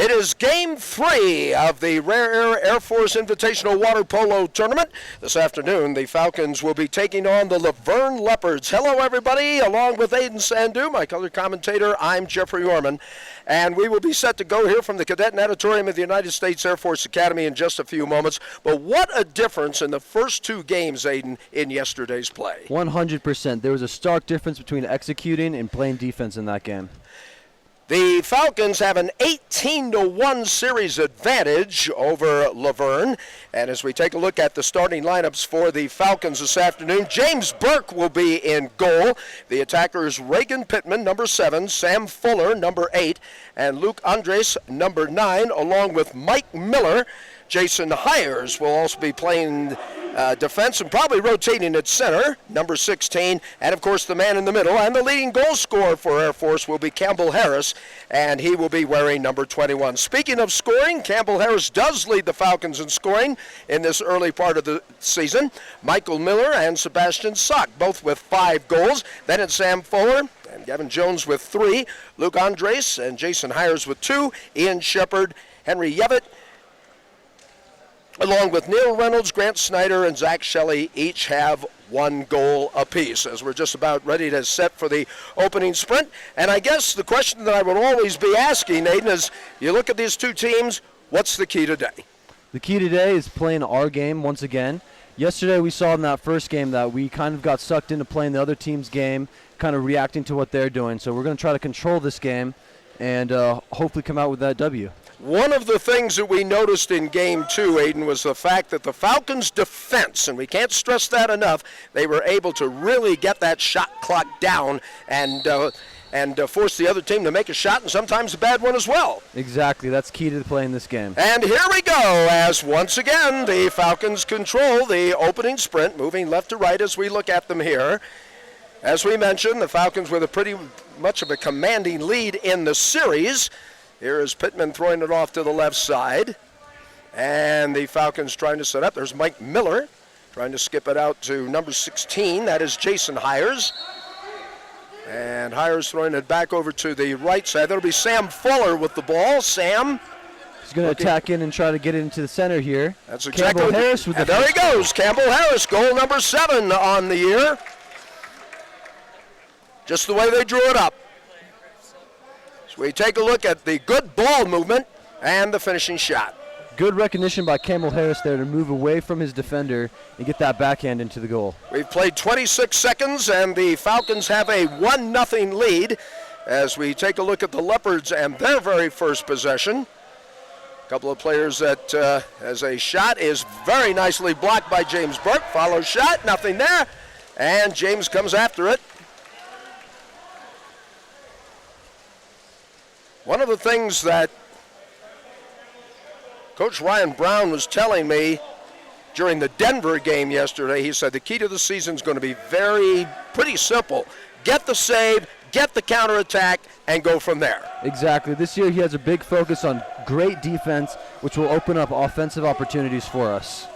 It is Game 3 of the Rare Air Force Invitational Water Polo Tournament. This afternoon, the Falcons will be taking on the LaVerne Leopards. Hello, everybody. Along with Aiden Sandu, my color commentator, I'm Jeffrey Orman. And we will be set to go here from the Cadet Natatorium of the United States Air Force Academy in just a few moments. But what a difference in the first two games, Aiden, in yesterday's play. 100%. There was a stark difference between executing and playing defense in that game. The Falcons have an 18-1 series advantage over LaVerne. And as we take a look at the starting lineups for the Falcons this afternoon, James Burke will be in goal. The attackers Reagan Pittman, number 7, Sam Fuller, number 8, and Luke Andres, number 9, along with Mike Miller. Jason Hires will also be playing defense and probably rotating at center, number 16, and of course the man in the middle. And the leading goal scorer for Air Force will be Campbell Harris, and he will be wearing number 21. Speaking of scoring, Campbell Harris does lead the Falcons in scoring in this early part of the season. Michael Miller and Sebastian Sock, both with 5 goals. Then it's Sam Fuller and Gavin Jones with 3, Luke Andres and Jason Hires with 2, Ian Shepard, Henry Yevitt, along with Neil Reynolds, Grant Snyder, and Zach Shelley, each have 1 goal apiece, as we're just about ready to set for the opening sprint. And I guess the question that I would always be asking, Aiden, is you look at these two teams, what's the key today? The key today is playing our game once again. Yesterday we saw in that first game that we kind of got sucked into playing the other team's game, kind of reacting to what they're doing. So we're going to try to control this game and hopefully come out with that W. One of the things that we noticed in Game 2, Aiden, was the fact that the Falcons' defense, and we can't stress that enough, they were able to really get that shot clock down and force the other team to make a shot, and sometimes a bad one as well. Exactly. That's key to playing this game. And here we go, as once again the Falcons control the opening sprint, moving left to right as we look at them here. As we mentioned, the Falcons with a pretty much of a commanding lead in the series. Here is Pittman throwing it off to the left side. And the Falcons trying to set up. There's Mike Miller trying to skip it out to number 16. That is Jason Hires. And Hires throwing it back over to the right side. That'll be Sam Fuller with the ball. Sam. He's going to attack in and try to get it into the center here. That's exactly. Campbell Harris with the there he goes. Campbell Harris, goal number 7 on the year. Just the way they drew it up. So we take a look at the good ball movement and the finishing shot. Good recognition by Campbell Harris there to move away from his defender and get that backhand into the goal. We've played 26 seconds, and the Falcons have a 1-0 lead as we take a look at the Leopards and their very first possession. A couple of players that, as a shot, is very nicely blocked by James Burke. Follow shot, nothing there, and James comes after it. One of the things that Coach Ryan Brown was telling me during the Denver game yesterday, he said the key to the season is going to be pretty simple. Get the save, get the counterattack, and go from there. Exactly. This year he has a big focus on great defense, which will open up offensive opportunities for us.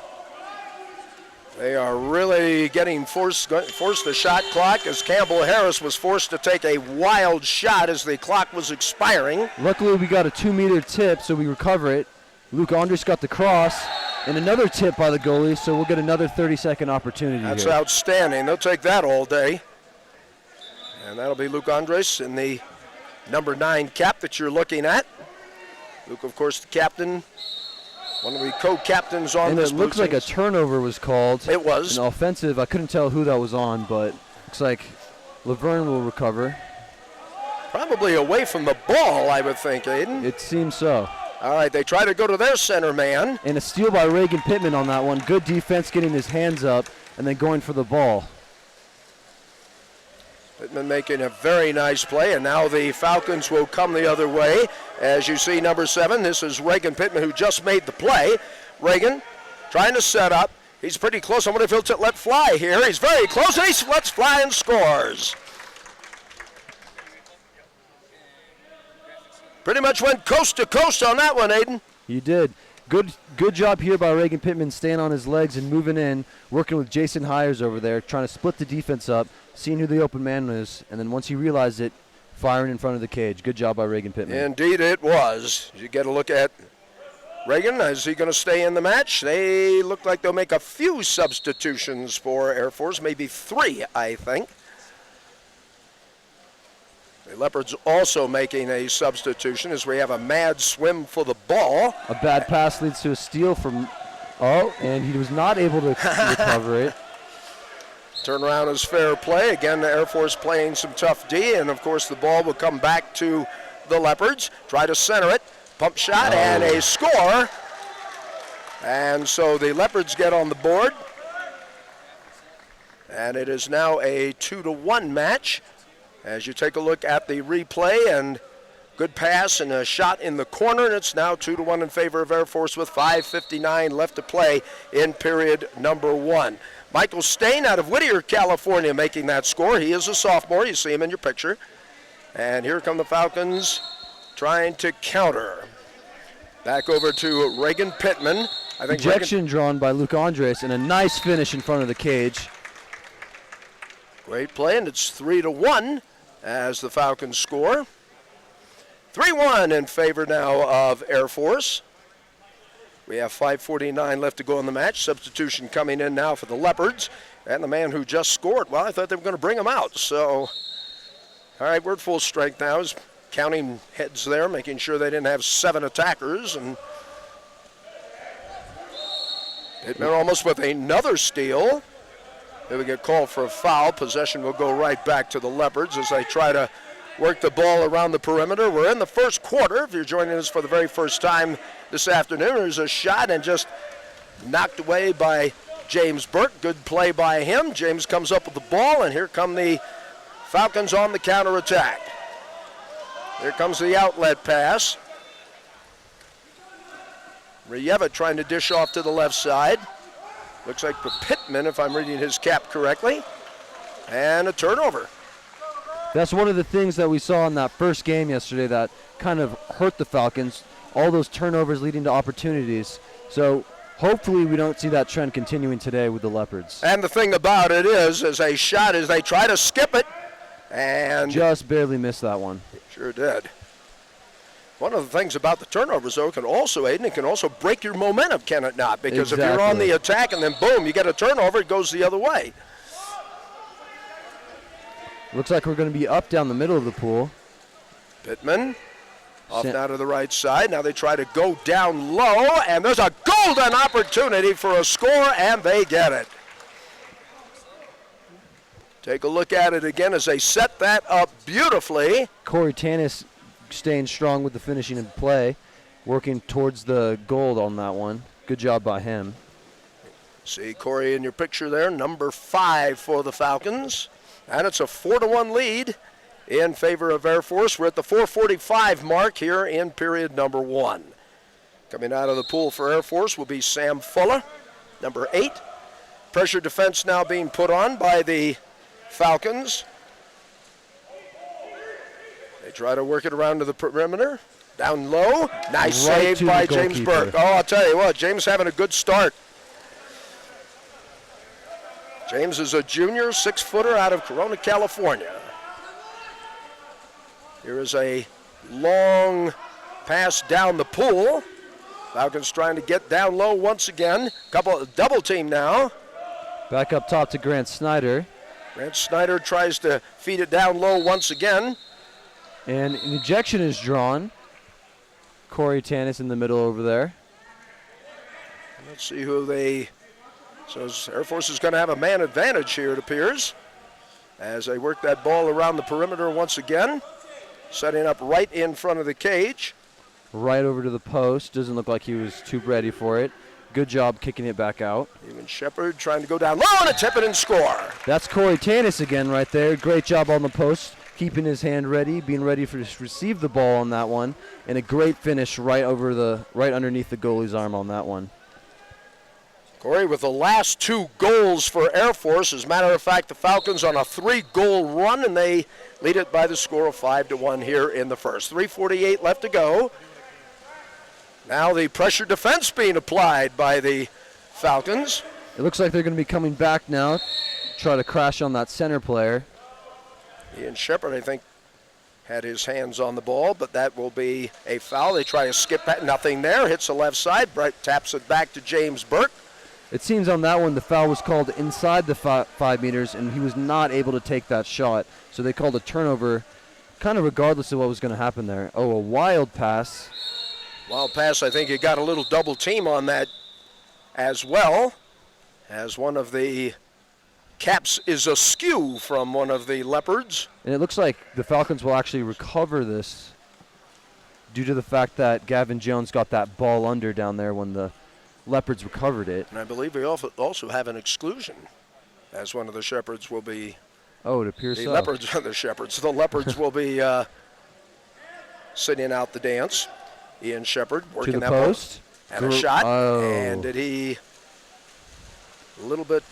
They are really getting forced the shot clock as Campbell Harris was forced to take a wild shot as the clock was expiring. Luckily, we got a 2-meter tip, so we recover it. Luke Andres got the cross, and another tip by the goalie, so we'll get another 30-second opportunity. That's here. Outstanding. They'll take that all day. And that'll be Luke Andres in the number 9 cap that you're looking at. Luke, of course, the captain. One of the co-captains on this. And it looks like a turnover was called. It was. An offensive. I couldn't tell who that was on, but looks like LaVerne will recover. Probably away from the ball, I would think, Aiden. It seems so. All right, they try to go to their center man. And a steal by Reagan Pittman on that one. Good defense, getting his hands up and then going for the ball. Pittman making a very nice play, and now the Falcons will come the other way. As you see, number 7, this is Reagan Pittman, who just made the play. Reagan trying to set up. He's pretty close. I wonder if he'll let fly here. He's very close, and he lets fly and scores. Pretty much went coast to coast on that one, Aiden. He did. Good job here by Reagan Pittman, staying on his legs and moving in, working with Jason Hires over there, trying to split the defense up, seeing who the open man is, and then once he realized it, firing in front of the cage. Good job by Reagan Pittman. Indeed it was. You get a look at Reagan. Is he going to stay in the match? They look like they'll make a few substitutions for Air Force, maybe 3, I think. The Leopards also making a substitution as we have a mad swim for the ball. A bad pass leads to a steal from, and he was not able to recover it. Turnaround is fair play. Again, the Air Force playing some tough D, and of course the ball will come back to the Leopards. Try to center it. Pump shot and a score. And so the Leopards get on the board. And it is now a 2-1 match. As you take a look at the replay, and good pass and a shot in the corner, and it's now 2-1 in favor of Air Force with 5:59 left to play in period number 1. Michael Stain out of Whittier, California, making that score. He is a sophomore. You see him in your picture. And here come the Falcons trying to counter. Back over to Reagan Pittman. I think Ejection drawn by Luke Andres, and a nice finish in front of the cage. Great play, and it's 3-1 as the Falcons score. 3-1 in favor now of Air Force. We have 5:49 left to go in the match. Substitution coming in now for the Leopards. And the man who just scored, well, I thought they were going to bring him out. So, all right, we're at full strength now. He's counting heads there, making sure they didn't have 7 attackers. And Pittman almost with another steal. Here we get called for a foul. Possession will go right back to the Leopards as they try to work the ball around the perimeter. We're in the first quarter. If you're joining us for the very first time this afternoon, there's a shot and just knocked away by James Burke. Good play by him. James comes up with the ball, and here come the Falcons on the counterattack. Here comes the outlet pass. Ryeva trying to dish off to the left side. Looks like for Pittman, if I'm reading his cap correctly. And a turnover. That's one of the things that we saw in that first game yesterday that kind of hurt the Falcons. All those turnovers leading to opportunities. So hopefully we don't see that trend continuing today with the Leopards. And the thing about it is, as a shot, is they try to skip it. And just barely missed that one. Sure did. One of the things about the turnovers, though, can also, Aiden, it can also break your momentum, can it not? Because if you're on the attack and then boom, you get a turnover, it goes the other way. Looks like we're going to be up down the middle of the pool. Pittman off now to the right side. Now they try to go down low, and there's a golden opportunity for a score, and they get it. Take a look at it again as they set that up beautifully. Corey Tanis staying strong with the finishing in play, working towards the goal on that one. Good job by him. See Corey in your picture there, number 5 for the Falcons. And it's a 4-1 lead in favor of Air Force. We're at the 4:45 mark here in period number 1. Coming out of the pool for Air Force will be Sam Fuller, number 8. Pressure defense now being put on by the Falcons. They try to work it around to the perimeter. Down low. Nice Right save by James Burke. Oh, I'll tell you what, James having a good start. James is a junior, 6-footer out of Corona, California. Here is a long pass down the pool. Falcons trying to get down low once again. Double team now. Back up top to Grant Snyder. Grant Snyder tries to feed it down low once again. And an ejection is drawn. Corey Tanis in the middle over there. Let's see who they... So Air Force is going to have a man advantage here, it appears, as they work that ball around the perimeter once again, setting up right in front of the cage. Right over to the post. Doesn't look like he was too ready for it. Good job kicking it back out. Even Shepard trying to go down low and a tip it and score. That's Corey Tanis again right there. Great job on the post, keeping his hand ready, being ready to receive the ball on that one, and a great finish right underneath the goalie's arm on that one. Corey with the last 2 goals for Air Force. As a matter of fact, the Falcons on a 3-goal run, and they lead it by the score of 5-1 here in the first. 3:48 left to go. Now the pressure defense being applied by the Falcons. It looks like they're going to be coming back now, try to crash on that center player. Ian Shepard, I think, had his hands on the ball, but that will be a foul. They try to skip that, nothing there. Hits the left side. Brett taps it back to James Burke. It seems on that one the foul was called inside the 5 meters, and he was not able to take that shot. So they called a turnover, kind of regardless of what was going to happen there. Oh, a wild pass. Wild pass. I think you got a little double team on that as well, as one of the caps is askew from one of the Leopards. And it looks like the Falcons will actually recover this due to the fact that Gavin Jones got that ball under down there when the Leopards recovered it. And I believe we also have an exclusion, as one of the Shepherds will be. Oh, it appears the so. Leopards are the Shepherds. The Leopards will be sitting out the dance. Ian Shepard working to the that post. And a shot. Oh. And did he a little bit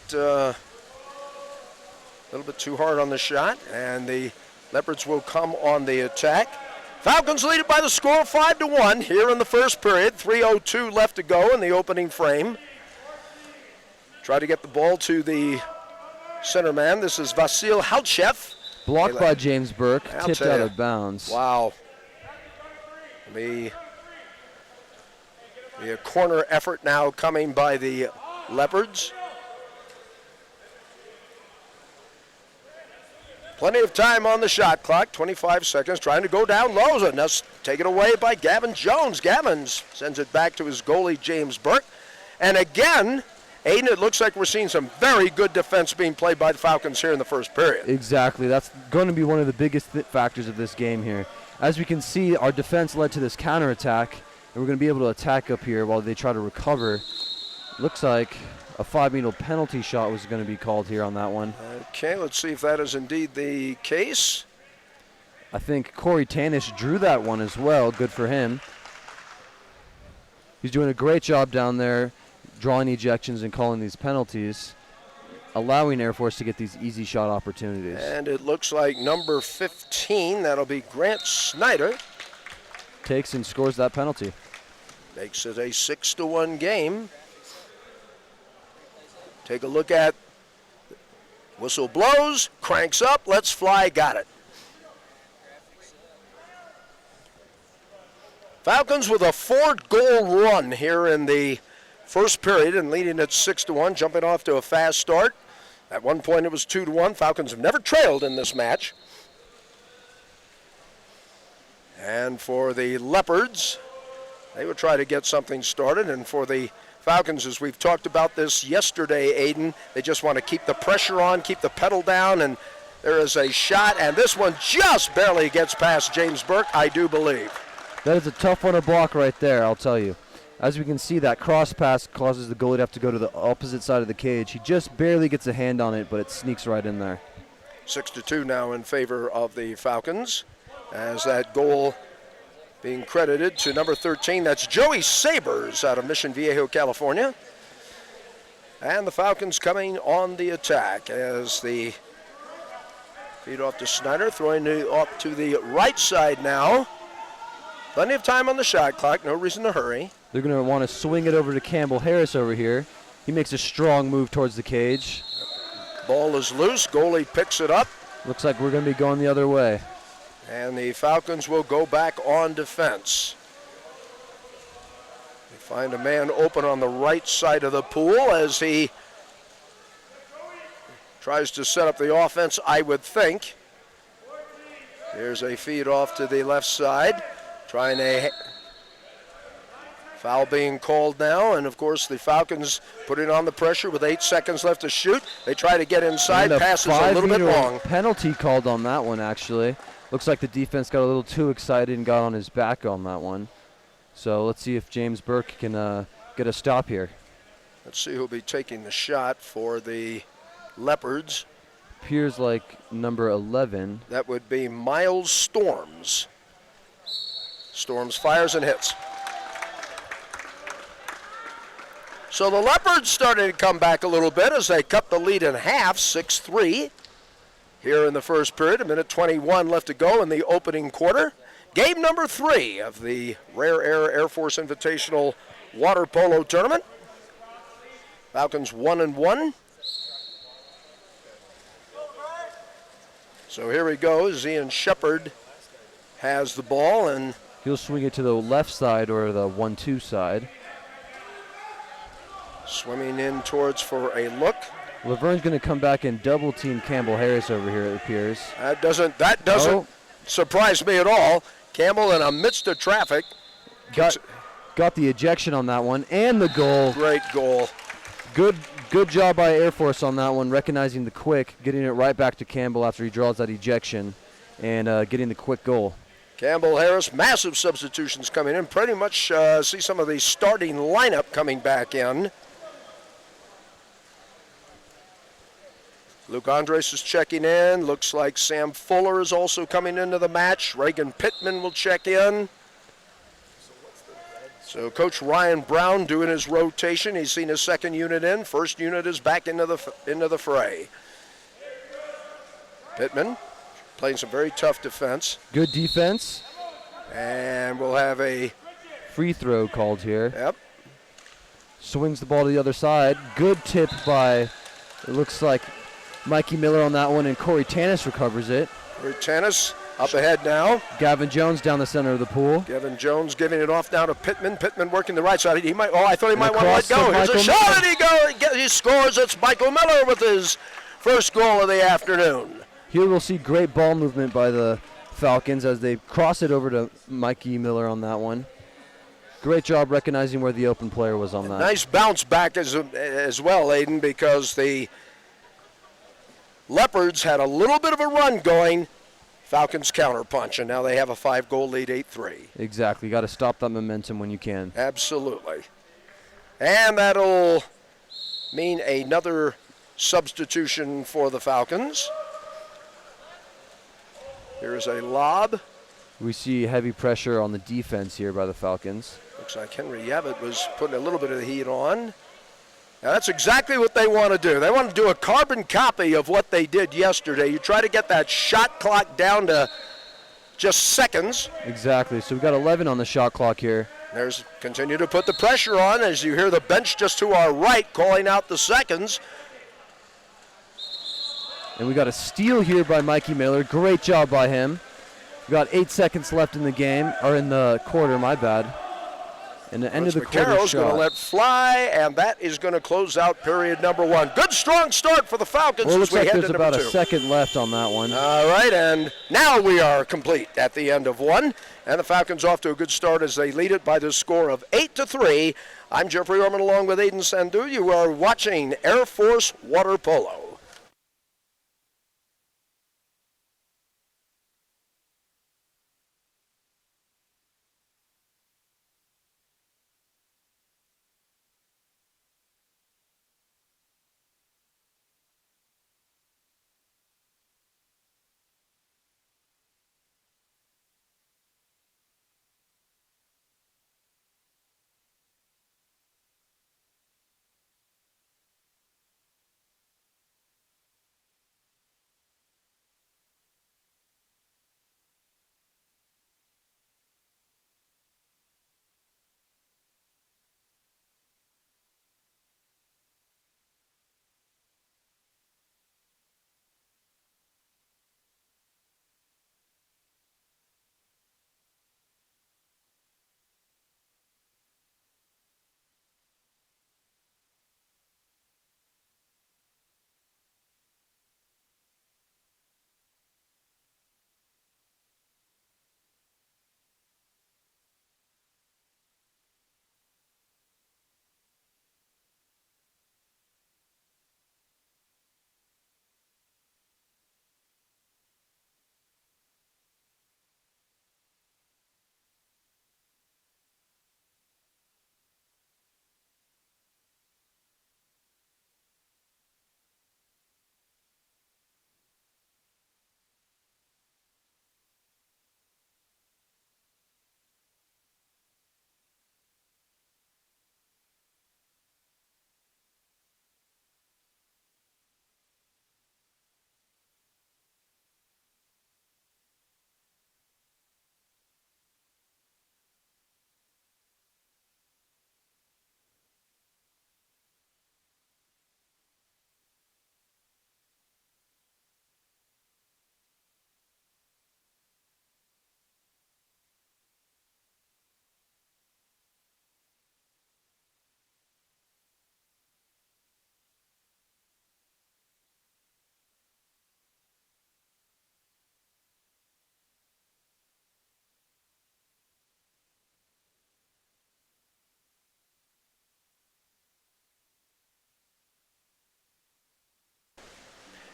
too hard on the shot, and the Leopards will come on the attack. Falcons lead it by the score of 5-1 here in the first period. 3:02 left to go in the opening frame. Try to get the ball to the center man. This is Vasil Halchev. Blocked by James Burke, I'll tipped tell out ya. of bounds. Wow. The corner effort now coming by the Leopards. Plenty of time on the shot clock, 25 seconds, trying to go down low. And that's taken away by Gavin Jones. Gavin sends it back to his goalie, James Burke. And again, Aiden, it looks like we're seeing some very good defense being played by the Falcons here in the first period. Exactly. That's going to be one of the biggest factors of this game here. As we can see, our defense led to this counterattack, and we're going to be able to attack up here while they try to recover. Looks like a 5-meter penalty shot was going to be called here on that one. Okay, let's see if that is indeed the case. I think Corey Tanish drew that one as well. Good for him. He's doing a great job down there, drawing ejections and calling these penalties, allowing Air Force to get these easy shot opportunities. And it looks like number 15, that'll be Grant Snyder, takes and scores that penalty. makes it a 6-1 game. Take a look at whistle blows, cranks up, let's fly, got it. Falcons with a 4-goal run here in the first period and leading at 6-1, jumping off to a fast start. At one point it was 2-1. Falcons have never trailed in this match. And for the Leopards, they would try to get something started. And for the Falcons, as we've talked about this yesterday, Aiden, they just want to keep the pressure on, keep the pedal down, and there is a shot, and this one just barely gets past James Burke, I do believe. That is a tough one to block right there, I'll tell you. As we can see, that cross pass causes the goalie to have to go to the opposite side of the cage. He just barely gets a hand on it, but it sneaks right in there. 6-2 now in favor of the Falcons, as that goal being credited to number 13. That's Joey Sabers out of Mission Viejo, California. And the Falcons coming on the attack as the feed off to Snyder, throwing it off to the right side now. Plenty of time on the shot clock, no reason to hurry. They're going to want to swing it over to Campbell Harris over here. He makes a strong move towards the cage. Ball is loose, goalie picks it up. Looks like we're going to be going the other way. And the Falcons will go back on defense. They find a man open on the right side of the pool as he tries to set up the offense, I would think. Here's a feed off to the left side. Trying a foul being called now, and of course the Falcons putting on the pressure with 8 seconds left to shoot. They try to get inside, passes a little bit long. Penalty called on that one, actually. Looks like the defense got a little too excited and got on his back on that one. So let's see if James Burke can get a stop here. Let's see who'll be taking the shot for the Leopards. Appears like number 11. That would be Miles Storms. Storms fires and hits. So the Leopards starting to come back a little bit as they cut the lead in half, 6-3. Here in the first period, a minute 21 left to go in the opening quarter. Game number 3 of the Rare Air Force Invitational Water Polo Tournament. Falcons 1-1. So here he goes, Ian Shepard has the ball, and he'll swing it to the left side or the 1-2 side. swimming in towards for a look. LaVerne's going to come back and double team Campbell Harris over here, it appears. That doesn't surprise me at all. Campbell in a midst of traffic. Got the ejection on that one and the goal. Great goal. Good job by Air Force on that one, recognizing the quick, getting it right back to Campbell after he draws that ejection, and getting the quick goal. Campbell Harris, massive substitutions coming in. Pretty much see some of the starting lineup coming back in. Luke Andres is checking in. Looks like Sam Fuller is also coming into the match. Reagan Pittman will check in. So Coach Ryan Brown doing his rotation. He's seen his second unit in. First unit is back into the fray. Pittman playing some very tough defense. Good defense. And we'll have a free throw called here. Yep. Swings the ball to the other side. Good tip by, it looks like, Mikey Miller on that one, and Corey Tanis recovers it. Corey Tanis up ahead now. Gavin Jones down the center of the pool. Gavin Jones giving it off now to Pittman. Pittman working the right side. I thought he might want to let go. Here's a shot, and he scores. It's Michael Miller with his first goal of the afternoon. Here we'll see great ball movement by the Falcons as they cross it over to Mikey Miller on that one. Great job recognizing where the open player was on that. Nice bounce back as well, Aiden, because the Leopards had a little bit of a run going. Falcons counterpunch, and now they have a 5-goal lead, 8-3. Exactly. Got to stop that momentum when you can. Absolutely. And that'll mean another substitution for the Falcons. Here's a lob. We see heavy pressure on the defense here by the Falcons. Looks like Henry Yavitt was putting a little bit of the heat on. Now that's exactly what they want to do. They want to do a carbon copy of what they did yesterday. You try to get that shot clock down to just seconds. Exactly. So we've got 11 on the shot clock here. There's continue to put the pressure on as you hear the bench just to our right calling out the seconds. And we got a steal here by Mikey Miller. Great job by him. We got 8 seconds left in the game, or in the quarter, my bad. And the end of the quarter shot. Going to let fly, and that is going to close out period number 1. Good, strong start for the Falcons. Well, it looks like there's about a second left on that one. All right, and now we are complete at the end of 1. And the Falcons off to a good start as they lead it by the score of 8-3. I'm Jeffrey Orman along with Aiden Sandu. You are watching Air Force Water Polo.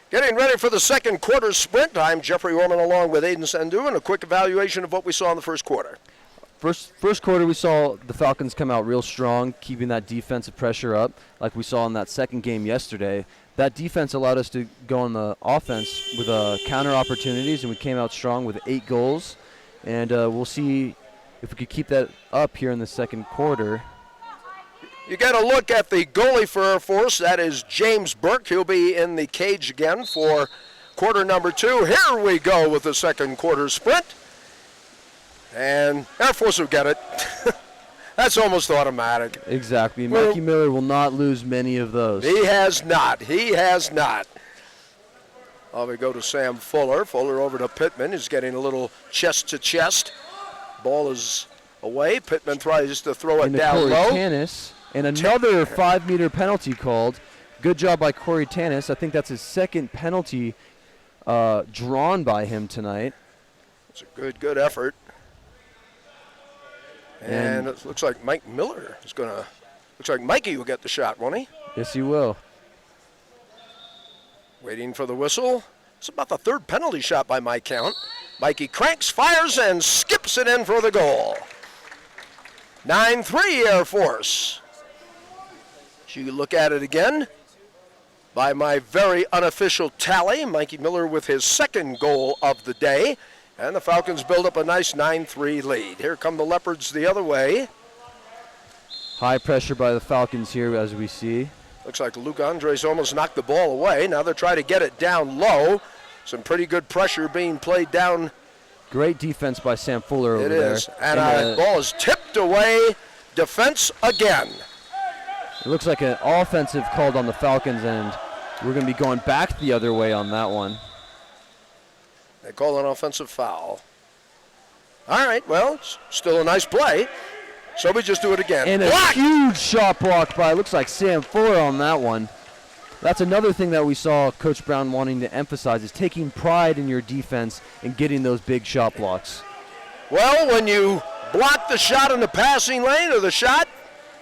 Getting ready for the second quarter sprint. I'm Jeffrey Orman along with Aiden Sandu, and a quick evaluation of what we saw in the first quarter. First quarter, we saw the Falcons come out real strong, keeping that defensive pressure up, like we saw in that second game yesterday. That defense allowed us to go on the offense with counter opportunities, and we came out strong with 8 goals. And we'll see if we could keep that up here in the second quarter. You get a look at the goalie for Air Force. That is James Burke. He'll be in the cage again for quarter number 2. Here we go with the second quarter sprint. And Air Force will get it. That's almost automatic. Exactly. Mikey Miller will not lose many of those. He has not. He has not. We go to Sam Fuller. Fuller over to Pittman. He's getting a little chest-to-chest. Ball is away. Pittman tries to throw it down low. Tannis, and another 5-meter penalty called. Good job by Corey Tannis. I think that's his second penalty drawn by him tonight. It's a good effort. And it looks like Mike Miller is going to, looks like Mikey will get the shot, won't he? Yes, he will. Waiting for the whistle. It's about the third penalty shot by my count. Mikey cranks, fires, and skips it in for the goal. 9-3 Air Force. You look at it again. By my very unofficial tally, Mikey Miller with his second goal of the day. And the Falcons build up a nice 9-3 lead. Here come the Leopards the other way. High pressure by the Falcons here, as we see. Looks like Luke Andres almost knocked the ball away. Now they're trying to get it down low. Some pretty good pressure being played down. Great defense by Sam Fuller over there. It is. And the ball is tipped away. Defense again. It looks like an offensive called on the Falcons, and we're going to be going back the other way on that one. They call an offensive foul. All right, well, it's still a nice play. So we just do it again. And a huge shot block by, looks like Sam Fuller on that one. That's another thing that we saw Coach Brown wanting to emphasize, is taking pride in your defense and getting those big shot blocks. Well, when you block the shot in the passing lane, or the shot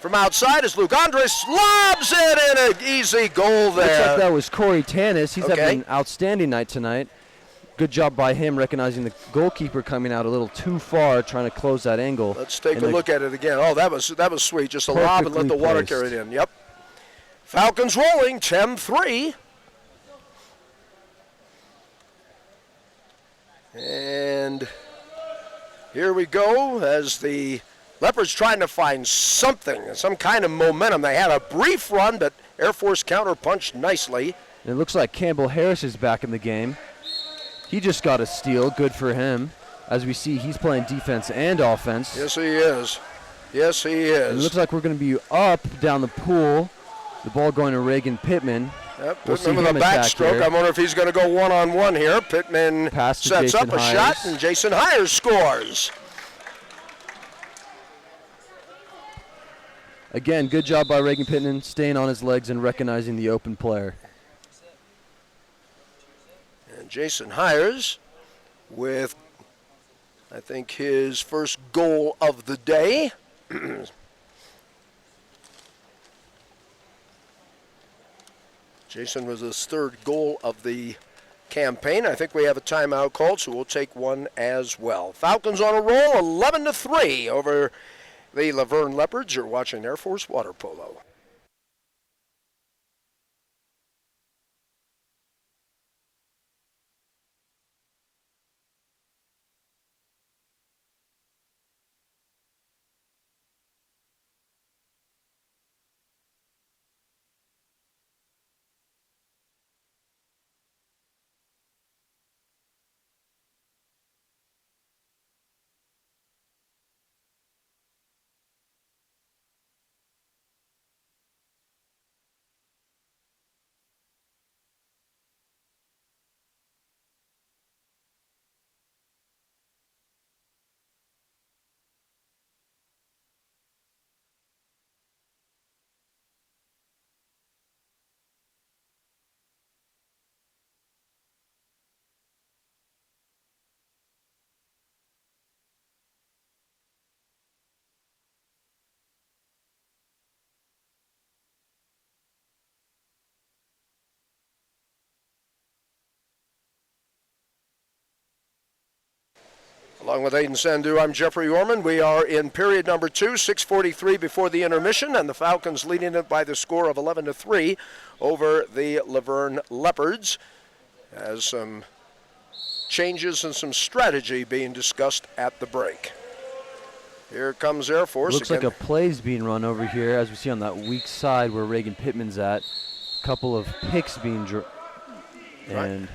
from outside, as Luke Andres lobs it in, an easy goal there. Looks like that was Corey Tannis. He's having an outstanding night tonight. Good job by him recognizing the goalkeeper coming out a little too far, trying to close that angle. Let's take a look at it again. Oh, that was sweet. Just a lob and let the water carry it in. Yep. Falcons rolling, 10-3. And here we go as the Leopards trying to find something, some kind of momentum. They had a brief run, but Air Force counter-punched nicely. And it looks like Campbell Harris is back in the game. He just got a steal. Good for him. As we see, he's playing defense and offense. Yes, he is. Yes, he is. And it looks like we're going to be up down the pool. The ball going to Reagan Pittman. Yep, Pittman with a backstroke. I wonder if he's going to go one-on-one here. Pittman sets up a shot, and Jason Hires scores. Again, good job by Reagan Pittman, staying on his legs and recognizing the open player. And Jason Hires with, I think, his first goal of the day. Jason was his third goal of the campaign. I think we have a timeout called, so we'll take one as well. Falcons on a roll, 11-3 over the LaVerne Leopards. You're watching Air Force Water Polo. Along with Aiden Sandu, I'm Jeffrey Orman. We are in period number 2, 6:43 before the intermission, and the Falcons leading it by the score of 11-3 over the LaVerne Leopards. As some changes and some strategy being discussed at the break. Here comes Air Force. Looks again. like a play's being run over here, as we see on that weak side where Reagan Pittman's at. Couple of picks being and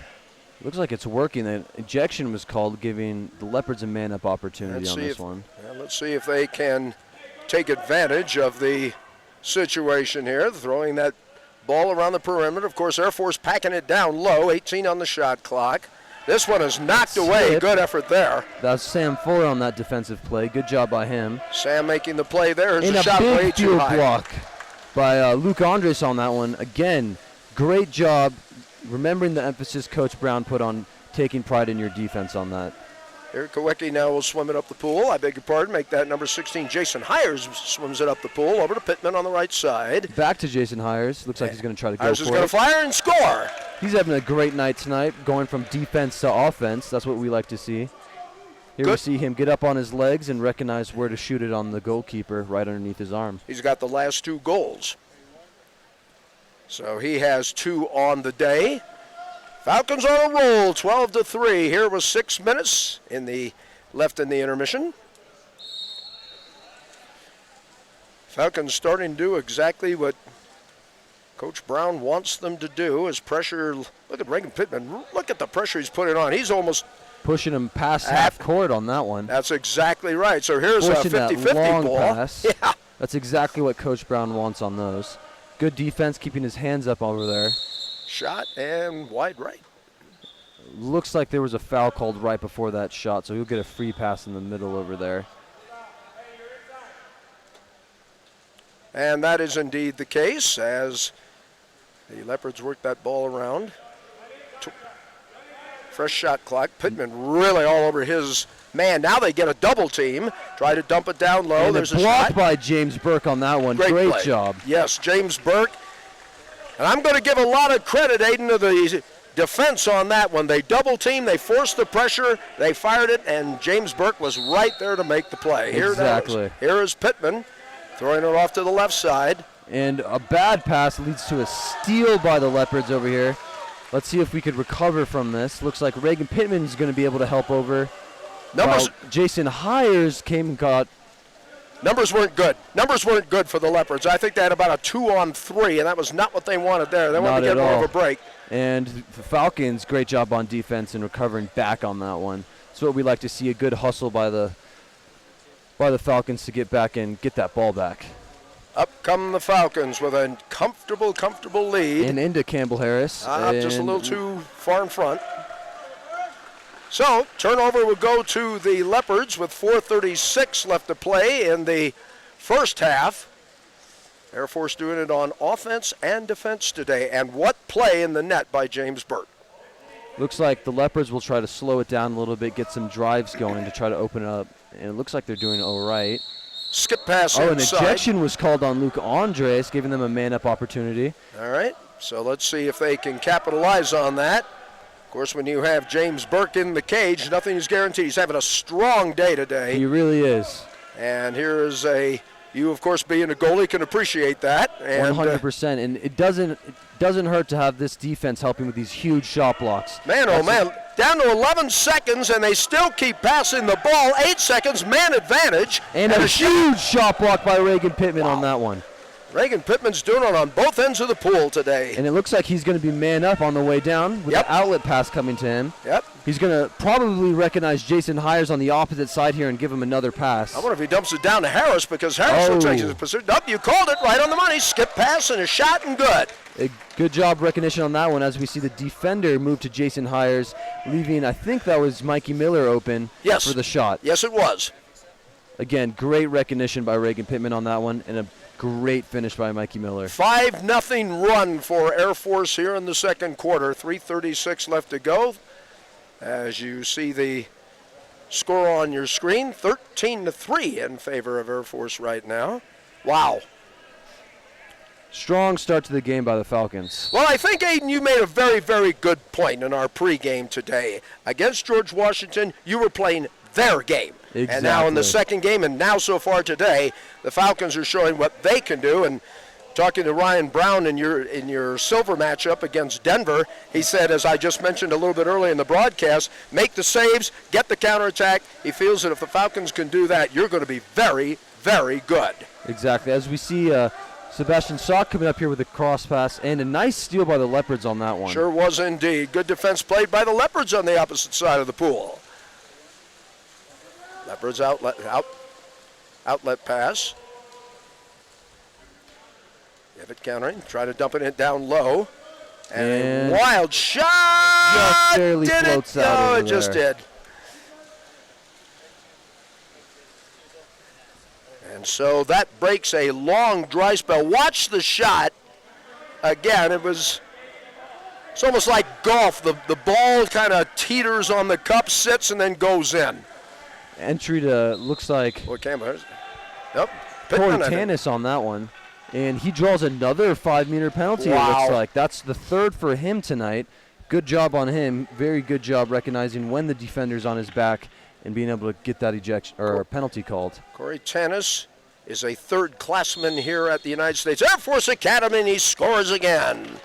looks like it's working. An ejection was called, giving the Leopards a man-up opportunity on this one. Let's see if they can take advantage of the situation here, throwing that ball around the perimeter. Of course, Air Force packing it down low, 18 on the shot clock. This one is knocked away. Good effort there. That's Sam Fuller on that defensive play. Good job by him. Sam making the play there. Here's in a shot way too high. Block by Luke Andres on that one. Again, great job remembering the emphasis Coach Brown put on taking pride in your defense on that. Here, Kowicki now will swim it up the pool. I beg your pardon. Make that number 16. Jason Hires swims it up the pool over to Pittman on the right side. Back to Jason Hires. Looks like he's going to try to go Hires for it. is going to fire and score. He's having a great night tonight, going from defense to offense. That's what we like to see. Here we see him get up on his legs and recognize where to shoot it on the goalkeeper right underneath his arm. He's got the last 2 goals. So he has 2 on the day. Falcons on a roll, 12-3. Here was 6 minutes left in the intermission. Falcons starting to do exactly what Coach Brown wants them to do. Is pressure. Look at Reagan Pittman. Look at the pressure he's putting on. He's almost pushing him past half court on that one. That's exactly right. So here's Forcing a 50-50 ball. Pass. Yeah. That's exactly what Coach Brown wants on those. Good defense, keeping his hands up over there. Shot and wide right. Looks like there was a foul called right before that shot, so he'll get a free pass in the middle over there. And that is indeed the case as the Leopards work that ball around. Fresh shot clock. Pittman really all over his man. Now they get a double team. Try to dump it down low. And there's a block shot by James Burke on that one. Great job. Yes, James Burke. And I'm going to give a lot of credit, Aiden, to the defense on that one. They double team, they forced the pressure, they fired it, and James Burke was right there to make the play. Exactly. Here is Pittman throwing it off to the left side. And a bad pass leads to a steal by the Leopards over here. Let's see if we could recover from this. Looks like Reagan Pittman's going to be able to help over. Numbers. Jason Hires came and got. Numbers weren't good. Numbers weren't good for the Leopards. I think they had about a 2-on-3, and that was not what they wanted there. They wanted to get more of a break. And the Falcons, great job on defense and recovering back on that one. That's what we like to see, a good hustle by the Falcons to get back and get that ball back. Up come the Falcons with a comfortable lead. And into Campbell Harris. Just a little too far in front. So, turnover will go to the Leopards with 4:36 left to play in the first half. Air Force doing it on offense and defense today. And what play in the net by James Burke. Looks like the Leopards will try to slow it down a little bit, get some drives going to try to open it up. And it looks like they're doing it all right. Skip pass inside. An ejection was called on Luke Andres, giving them a man-up opportunity. All right, so let's see if they can capitalize on that. Of course, when you have James Burke in the cage, nothing is guaranteed. He's having a strong day today. He really is. And here is you, of course, being a goalie, can appreciate that. And 100%. And it doesn't hurt to have this defense helping with these huge shot blocks. Man, down to 11 seconds, and they still keep passing the ball. 8 seconds, man advantage. And a huge shot block by Reagan Pittman on that one. Reagan Pittman's doing it on both ends of the pool today. And it looks like he's going to be man up on the way down with the outlet pass coming to him. Yep. He's going to probably recognize Jason Hires on the opposite side here and give him another pass. I wonder if he dumps it down to Harris, because Harris looks like he's in position. Nope, you called it right on the money. Skip pass and a shot and good. A good job recognition on that one as we see the defender move to Jason Hires, leaving, I think that was Mikey Miller open for the shot. Yes, it was. Again, great recognition by Reagan Pittman on that one, and a great finish by Mikey Miller. 5-0 run for Air Force here in the second quarter. 3:36 left to go. As you see the score on your screen, 13-3 in favor of Air Force right now. Wow. Strong start to the game by the Falcons. Well, I think, Aiden, you made a very, very good point in our pregame today. Against George Washington, you were playing their game. Exactly. And now in the second game, and now so far today, the Falcons are showing what they can do. And talking to Ryan Brown in your silver matchup against Denver, he said, as I just mentioned a little bit earlier in the broadcast, make the saves, get the counterattack. He feels that if the Falcons can do that, you're going to be very, very good. Exactly. As we see Sebastian Sock coming up here with a cross pass and a nice steal by the Leopards on that one. Sure was indeed. Good defense played by the Leopards on the opposite side of the pool. Leopards outlet pass. Evitt countering, trying to dump it down low. And a wild shot! Just barely did floats it? out No, over it just there. did. And so that breaks a long dry spell. Watch the shot. Again, it's almost like golf. The ball kind of teeters on the cup, sits, and then goes in. Entry to, looks like, Boy, Campbell. Yep. Corey Tanis on that one. And he draws another 5-meter penalty, it looks like. That's the third for him tonight. Good job on him. Very good job recognizing when the defender's on his back and being able to get that ejection or penalty called. Corey Tanis is a third-classman here at the United States Air Force Academy, and he scores again.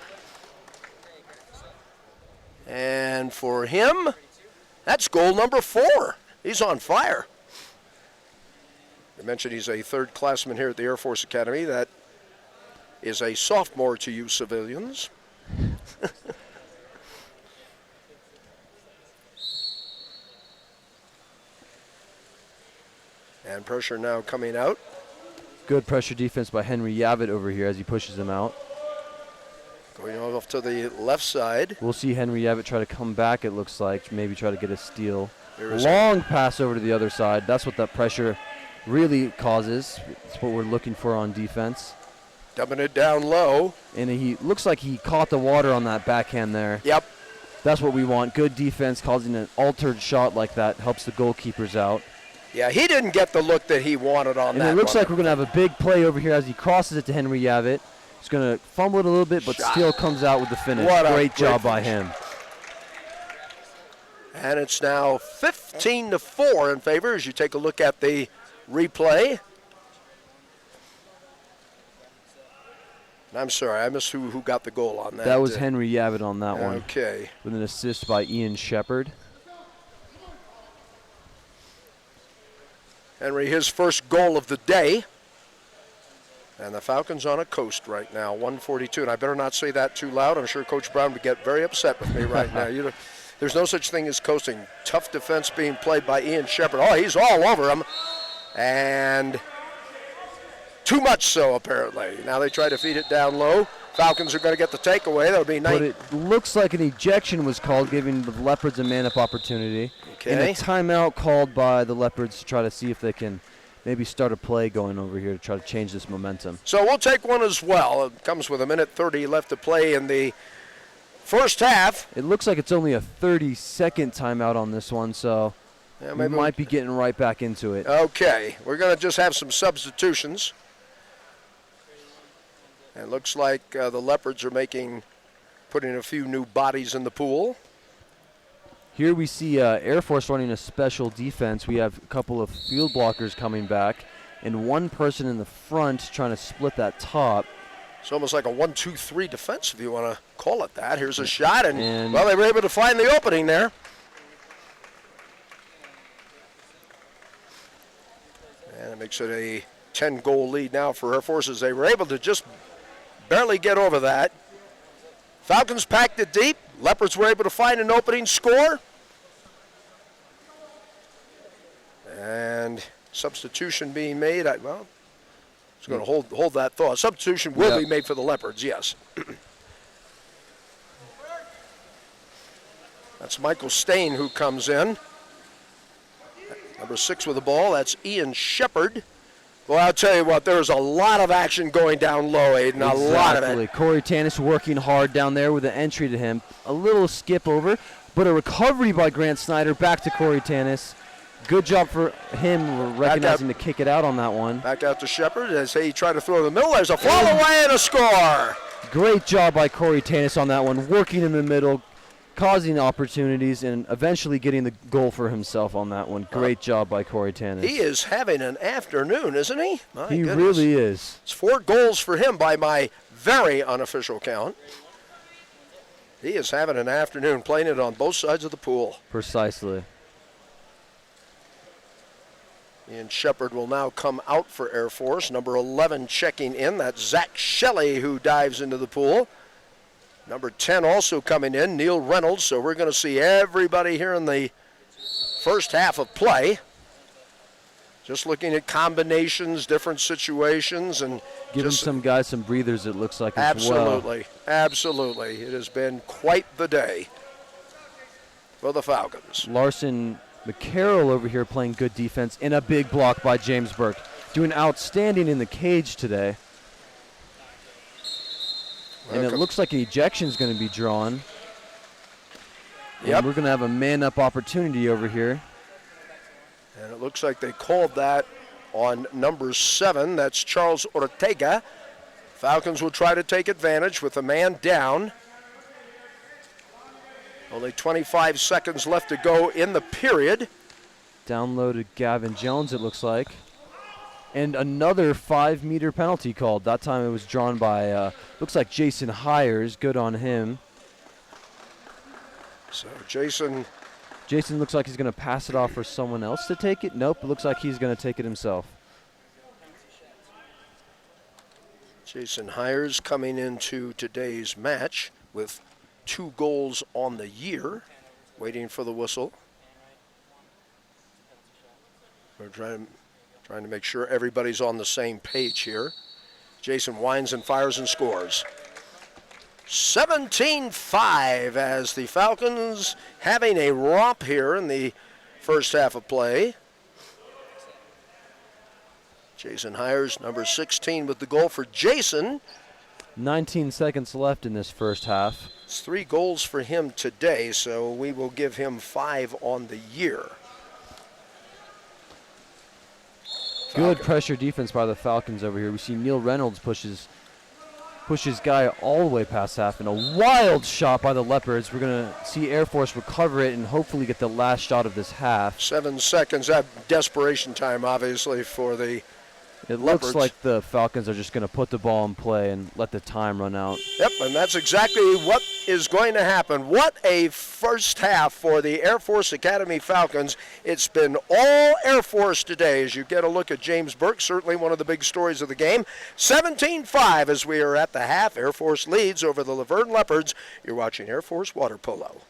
And for him, that's goal number 4. He's on fire. I mentioned he's a third-classman here at the Air Force Academy. That is a sophomore to you civilians. And pressure now coming out. Good pressure defense by Henry Yavitt over here as he pushes him out. Going off to the left side. We'll see Henry Yavitt try to come back, it looks like. Maybe try to get a steal. Long pass over to the other side. That's what that pressure really causes. It's what we're looking for on defense. Dumping it down low. And he looks like he caught the water on that backhand there. Yep. That's what we want. Good defense causing an altered shot like that. Helps the goalkeepers out. Yeah, he didn't get the look that he wanted on that. And it looks one. like we're going to have a big play over here as he crosses it to Henry Yavitt. He's going to fumble it a little bit, but still comes out with the finish. Great job by him. And it's now 15-4 in favor as you take a look at the replay. And I'm sorry, I missed who got the goal on that. That was Henry Yavitt on that one. Okay. With an assist by Ian Shepard. Henry, his first goal of the day. And the Falcons on a coast right now, 142. And I better not say that too loud. I'm sure Coach Brown would get very upset with me right now. There's no such thing as coasting. Tough defense being played by Ian Shepard. Oh, he's all over him. And too much so, apparently. Now they try to feed it down low. Falcons are going to get the takeaway. That'll be nice. But it looks like an ejection was called, giving the Leopards a man-up opportunity. Okay. And a timeout called by the Leopards to try to see if they can maybe start a play going over here to try to change this momentum. So we'll take one as well. It comes with 1:30 left to play in the first half. It looks like it's only a 30-second timeout on this one, so we might be getting right back into it. Okay, we're going to just have some substitutions. And it looks like the Leopards are putting a few new bodies in the pool. Here we see Air Force running a special defense. We have a couple of field blockers coming back and one person in the front trying to split that top. It's almost like a 1-2-3 defense, if you want to call it that. Here's a shot, and well, they were able to find the opening there. And it makes it a 10-goal lead now for Air Force as they were able to just barely get over that. Falcons packed it deep. Leopards were able to find an opening, score. And substitution being made. I was going to hold that thought. Substitution will be made for the Leopards, yes. That's Michael Stain who comes in. Number 6 with the ball, that's Ian Shepard. Well, I'll tell you what, there's a lot of action going down low, Aiden, a lot of it. Corey Tanis working hard down there with an entry to him. A little skip over, but a recovery by Grant Snyder back to Corey Tanis. Good job for him recognizing to kick it out on that one. Back out to Shepard as he tried to throw the middle. There's a fall away and a score. Great job by Corey Tanis on that one, working in the middle, causing opportunities and eventually getting the goal for himself on that one. Great job by Corey Tanis. He is having an afternoon, isn't he? My He goodness. really is. It's 4 goals for him by my very unofficial count. He is having an afternoon, playing it on both sides of the pool. Precisely. Ian Shepard will now come out for Air Force. Number 11 checking in. That's Zach Shelley who dives into the pool. Number 10 also coming in, Neil Reynolds. So we're going to see everybody here in the first half of play. Just looking at combinations, different situations, and Giving some guys some breathers, it looks like, as well. absolutely, absolutely. It has been quite the day for the Falcons. Larson McCarroll over here playing good defense and a big block by James Burke. Doing outstanding in the cage today. And it looks like an ejection is going to be drawn. Yep. And we're going to have a man-up opportunity over here. And it looks like they called that on number 7. That's Charles Ortega. Falcons will try to take advantage with a man down. Only 25 seconds left to go in the period. Downloaded Gavin Jones, it looks like. And another 5-meter penalty called. That time it was drawn by, looks like Jason Hires. Good on him. So Jason looks like he's going to pass it off for someone else to take it. Nope, it looks like he's going to take it himself. Jason Hires coming into today's match with 2 goals on the year, waiting for the whistle. We're trying to make sure everybody's on the same page here. Jason winds and fires and scores. 17-5 as the Falcons having a romp here in the first half of play. Jason Hires, number 16, with the goal for Jason. 19 seconds left in this first half. It's 3 goals for him today, so we will give him 5 on the year. Good pressure defense by the Falcons over here. We see Neil Reynolds push his guy all the way past half, and a wild shot by the Leopards. We're going to see Air Force recover it and hopefully get the last shot of this half. 7 seconds, that desperation time, obviously, for the It Leopards. looks like the Falcons are just going to put the ball in play and let the time run out. Yep, and that's exactly what is going to happen. What a first half for the Air Force Academy Falcons. It's been all Air Force today as you get a look at James Burke, certainly one of the big stories of the game. 17-5 as we are at the half. Air Force leads over the LaVerne Leopards. You're watching Air Force Water Polo.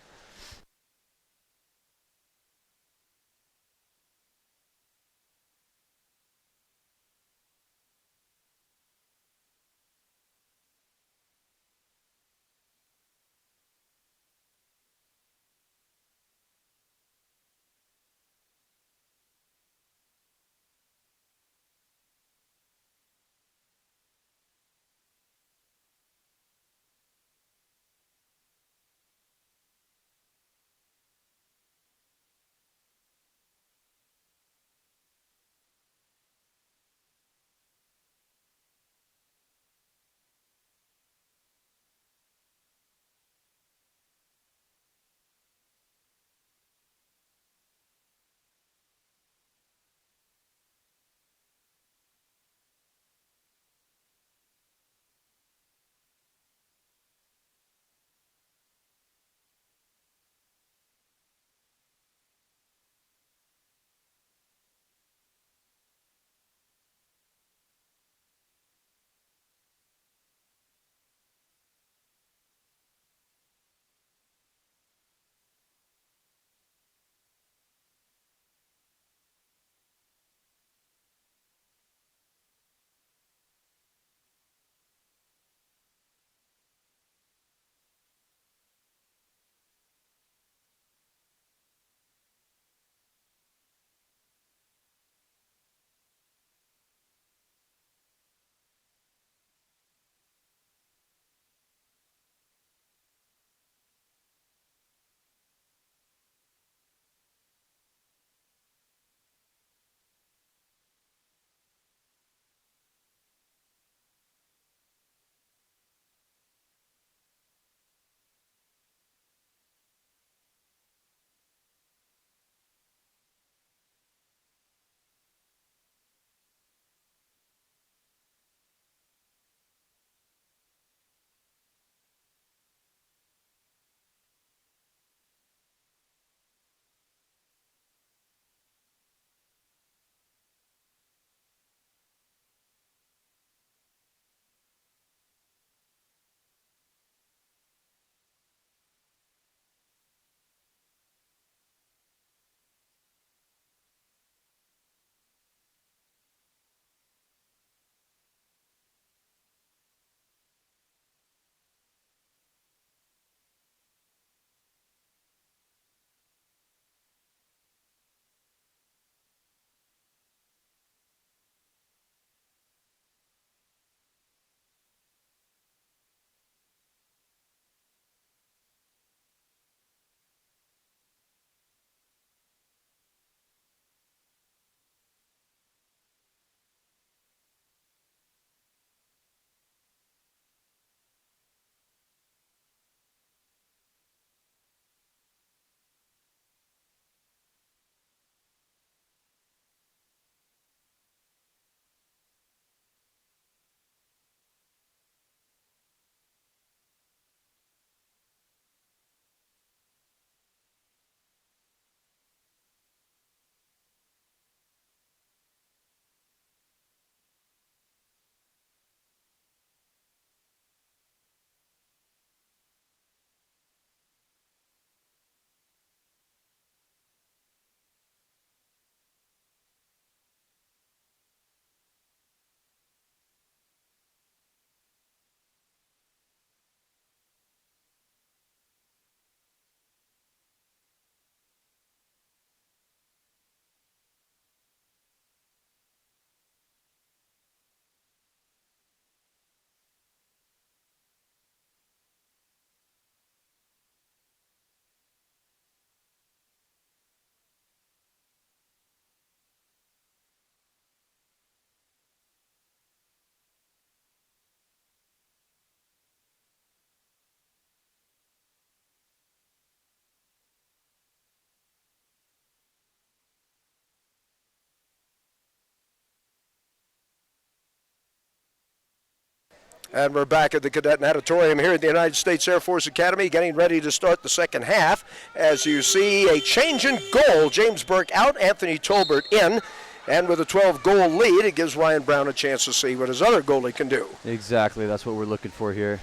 And we're back at the Cadet Natatorium here at the United States Air Force Academy, getting ready to start the second half. As you see, a change in goal. James Burke out, Anthony Tolbert in. And with a 12-goal lead, it gives Ryan Brown a chance to see what his other goalie can do. Exactly, that's what we're looking for here.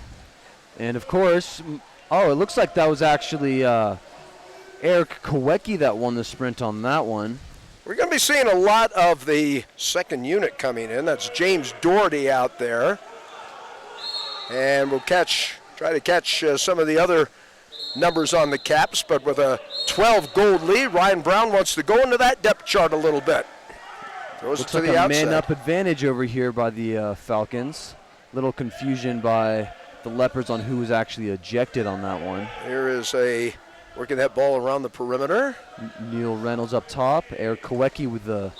And of course, it looks like that was actually Eric Kowecki that won the sprint on that one. We're going to be seeing a lot of the second unit coming in. That's James Doherty out there. And we'll try to catch some of the other numbers on the caps, but with a 12-goal lead, Ryan Brown wants to go into that depth chart a little bit. Throws Looks it to like the a outside. man-up advantage over here by the Falcons. Little confusion by the Leopards on who was actually ejected on that one. Here is working that ball around the perimeter. Neil Reynolds up top. Eric Kowecki with the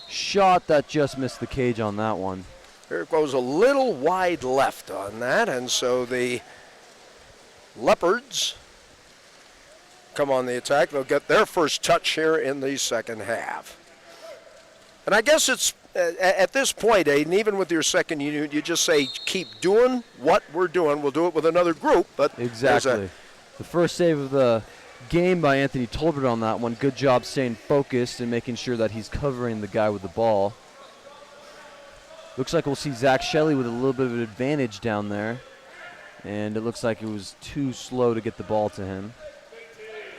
shot that just missed the cage on that one. Here it goes a little wide left on that, and so the Leopards come on the attack. They'll get their first touch here in the second half. And I guess it's at this point, Aiden, even with your second unit, you just say keep doing what we're doing. We'll do it with another group. But exactly. The first save of the game by Anthony Tolbert on that one. Good job staying focused and making sure that he's covering the guy with the ball. Looks like we'll see Zach Shelley with a little bit of an advantage down there. And it looks like it was too slow to get the ball to him.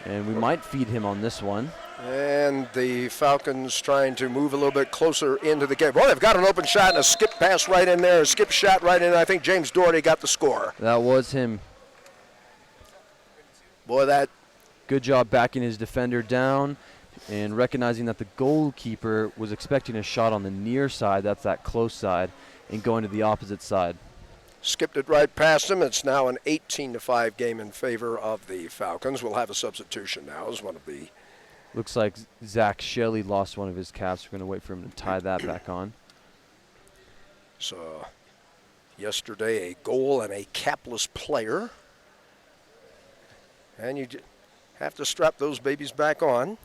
And we might feed him on this one. And the Falcons trying to move a little bit closer into the game. Well, they've got an open shot and a skip pass right in there, a skip shot right in. I think James Doherty got the score. That was him. Boy, that. Good job backing his defender down and recognizing that the goalkeeper was expecting a shot on the near side, that's that close side, and going to the opposite side. Skipped it right past him. It's now an 18-5 game in favor of the Falcons. We'll have a substitution now as one of the. Looks like Zach Shelley lost one of his caps. We're going to wait for him to tie that back on. So, yesterday a goal and a capless player. And you have to strap those babies back on.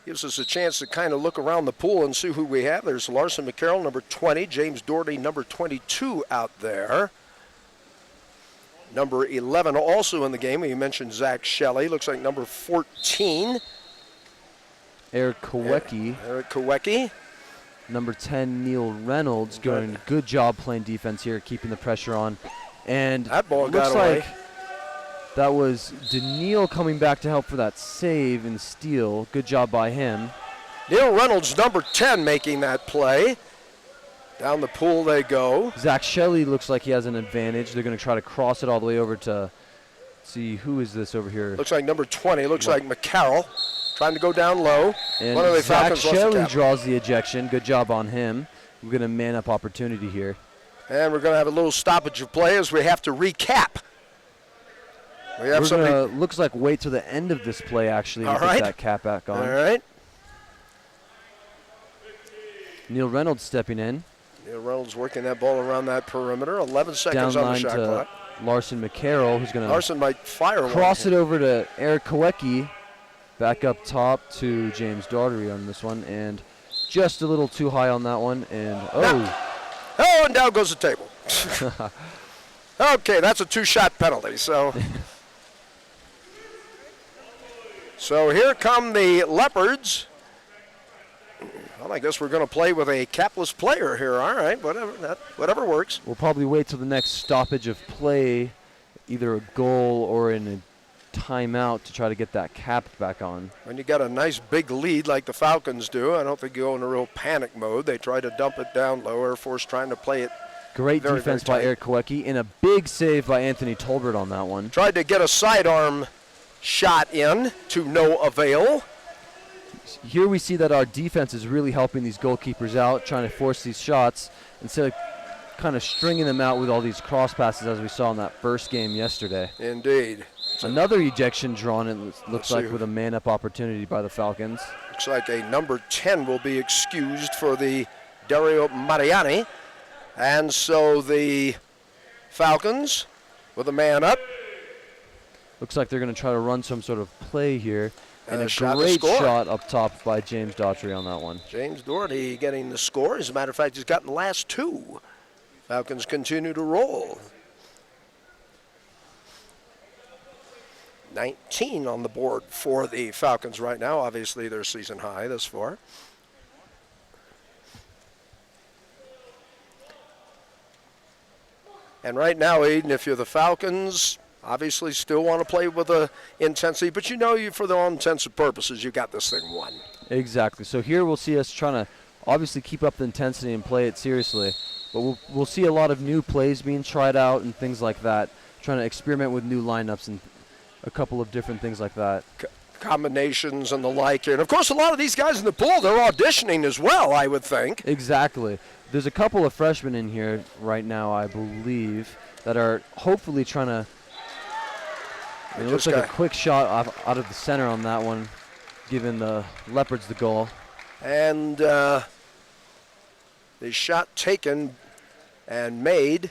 Gives us a chance to kind of look around the pool and see who we have. There's Larson McCarroll, number 20. James Doherty, number 22 out there. Number 11 also in the game. We mentioned Zach Shelley. Looks like number 14. Eric Kowecki. Eric Kowecki. Number 10, Neil Reynolds, doing a good job playing defense here, keeping the pressure on. And that ball looks got away. like that was Daniil coming back to help for that save and steal. Good job by him. Neil Reynolds, number 10, making that play. Down the pool they go. Zach Shelley looks like he has an advantage. They're going to try to cross it all the way over to see who is this over here. Looks like number 20. Looks like McCarroll. Trying to go down low. And one of the Zach Falcons Shelley draws the ejection. Good job on him. We're going to man up opportunity here. And we're going to have a little stoppage of play as we have to recap. We have somebody. Looks like wait till the end of this play actually to get that cap back on. All right. Neil Reynolds stepping in. Neil Reynolds working that ball around that perimeter. 11 seconds down on the line shot to clock. Larson McCarroll, who's going to Larson might fire cross it over to Eric Kowecki. Back up top to James Daugherty on this one, and just a little too high on that one, and and down goes the table. Okay, that's a two-shot penalty, so. So here come the Leopards. Well, I guess we're going to play with a capless player here. All right, whatever works. We'll probably wait till the next stoppage of play, either a goal or in a timeout to try to get that cap back on. When you got a nice big lead like the Falcons do, I don't think you go in a real panic mode. They try to dump it down low. Air Force trying to play it. Great defense by Eric Kowecki and a big save by Anthony Tolbert on that one. Tried to get a sidearm shot in to no avail. Here we see that our defense is really helping these goalkeepers out, trying to force these shots instead of kind of stringing them out with all these cross passes as we saw in that first game yesterday. Indeed. Another ejection drawn, it looks like, with a man-up opportunity by the Falcons. Looks like a number 10 will be excused for the Dario Mariani. And so the Falcons with a man up. Looks like they're going to try to run some sort of play here. And a shot great shot up top by James Daugherty on that one. James Doherty getting the score. As a matter of fact, he's gotten the last two Falcons continue to roll. 19 on the board for the Falcons right now. Obviously, their season high thus far. And right now, Aiden, if you're the Falcons, obviously still want to play with intensity, but for their own intents and purposes, you got this thing won. Exactly. So here we'll see us trying to obviously keep up the intensity and play it seriously. But we'll see a lot of new plays being tried out and things like that, trying to experiment with new lineups and a couple of different things like that. Combinations and the like. And, of course, a lot of these guys in the pool, they're auditioning as well, I would think. Exactly. There's a couple of freshmen in here right now, I believe, that are hopefully trying to. It looks like a quick shot out of the center on that one, giving the Leopards the goal. And the shot taken and made.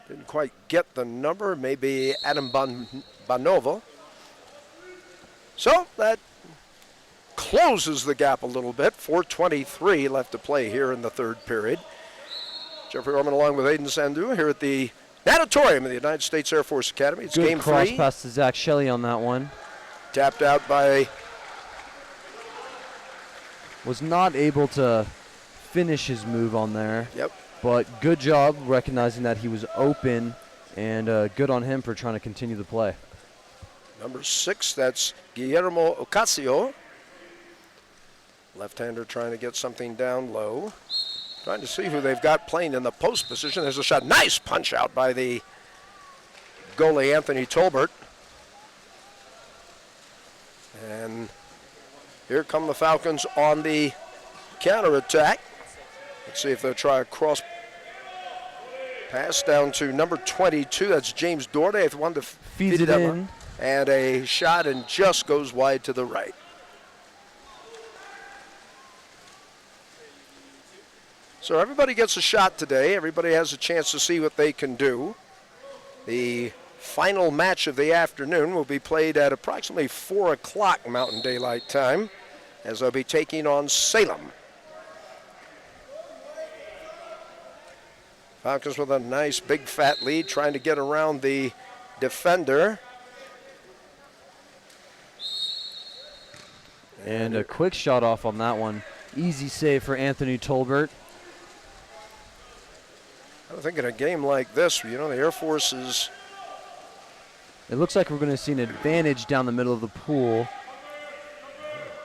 Didn't quite get the number, maybe Adam Banovo. So that closes the gap a little bit. 4:23 left to play here in the third period. Jeffrey Orman along with Aiden Sandu here at the natatorium of the United States Air Force Academy. It's Good game cross 3. pass to Zach Shelley on that one. Tapped out by. Was not able to finish his move on there. Yep. But good job recognizing that he was open, and good on him for trying to continue the play. Number 6, that's Guillermo Ocasio. Left-hander trying to get something down low. Trying to see who they've got playing in the post position. There's a shot. Nice punch out by the goalie, Anthony Tolbert. And here come the Falcons on the counterattack. Let's see if they'll try a cross pass down to number 22. That's James Doherty. If one to feeds it in. And a shot and just goes wide to the right. So everybody gets a shot today. Everybody has a chance to see what they can do. The final match of the afternoon will be played at approximately 4 o'clock Mountain Daylight Time, as they'll be taking on Salem. Falcons with a nice big fat lead, trying to get around the defender. And a quick shot off on that one. Easy save for Anthony Tolbert. I think in a game like this, the Air Force is. It looks like we're going to see an advantage down the middle of the pool.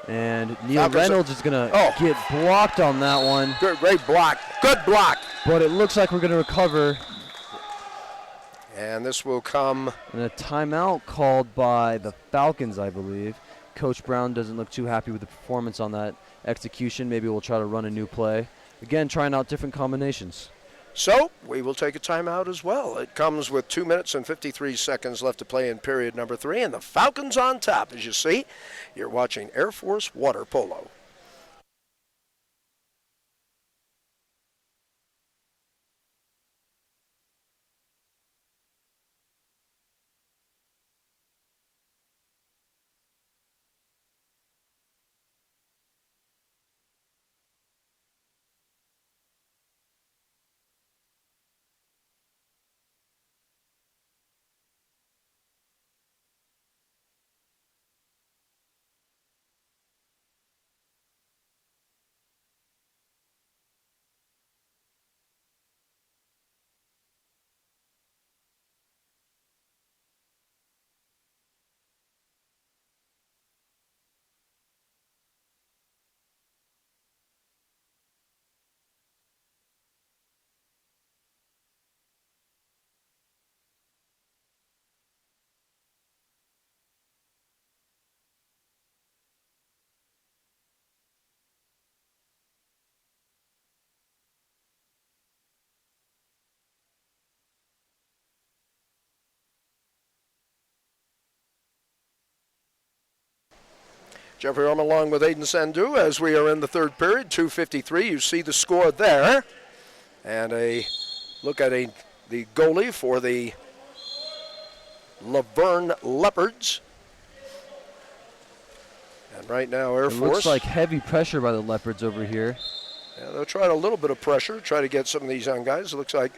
And Neil Falcons Reynolds is going to get blocked on that one. Great block. Good block. But it looks like we're going to recover. And this will come. And a timeout called by the Falcons, I believe. Coach Brown doesn't look too happy with the performance on that execution. Maybe we'll try to run a new play. Again, trying out different combinations. So we will take a timeout as well. It comes with 2 minutes and 53 seconds left to play in period number 3. And the Falcons on top, as you see. You're watching Air Force Water Polo. Jeffrey Orman along with Aiden Sandu as we are in the third period, 2:53. You see the score there. And a look at the goalie for the LaVerne Leopards. And right now, Air Force. It looks like heavy pressure by the Leopards over here. Yeah, they'll try a little bit of pressure, try to get some of these young guys. It looks like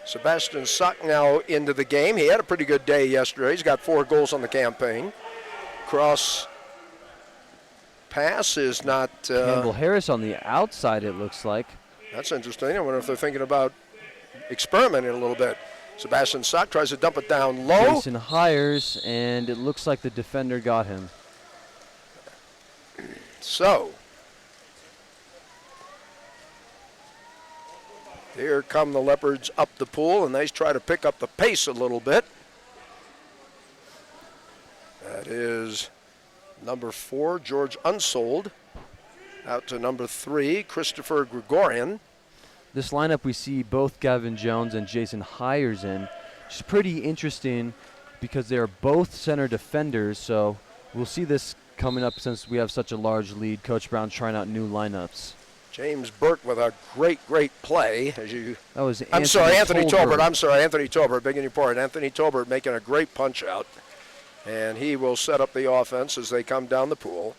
Sebastian Suck now into the game. He had a pretty good day yesterday. He's got 4 goals on the campaign. Cross pass is not... Campbell Harris on the outside, it looks like. That's interesting. I wonder if they're thinking about experimenting a little bit. Sebastian Suck tries to dump it down low. Jason Hires, and it looks like the defender got him. So, here come the Leopards up the pool, and they try to pick up the pace a little bit. That is number 4, George Unsold, out to number 3, Christopher Gregorian. This lineup, we see both Gavin Jones and Jason Hires in, which is pretty interesting because they're both center defenders, so we'll see this coming up since we have such a large lead. Coach Brown trying out new lineups. James Burke with a great play. Anthony Tolbert. Anthony Tolbert, begging your pardon. Anthony Tolbert making a great punch out. And he will set up the offense as they come down the pool.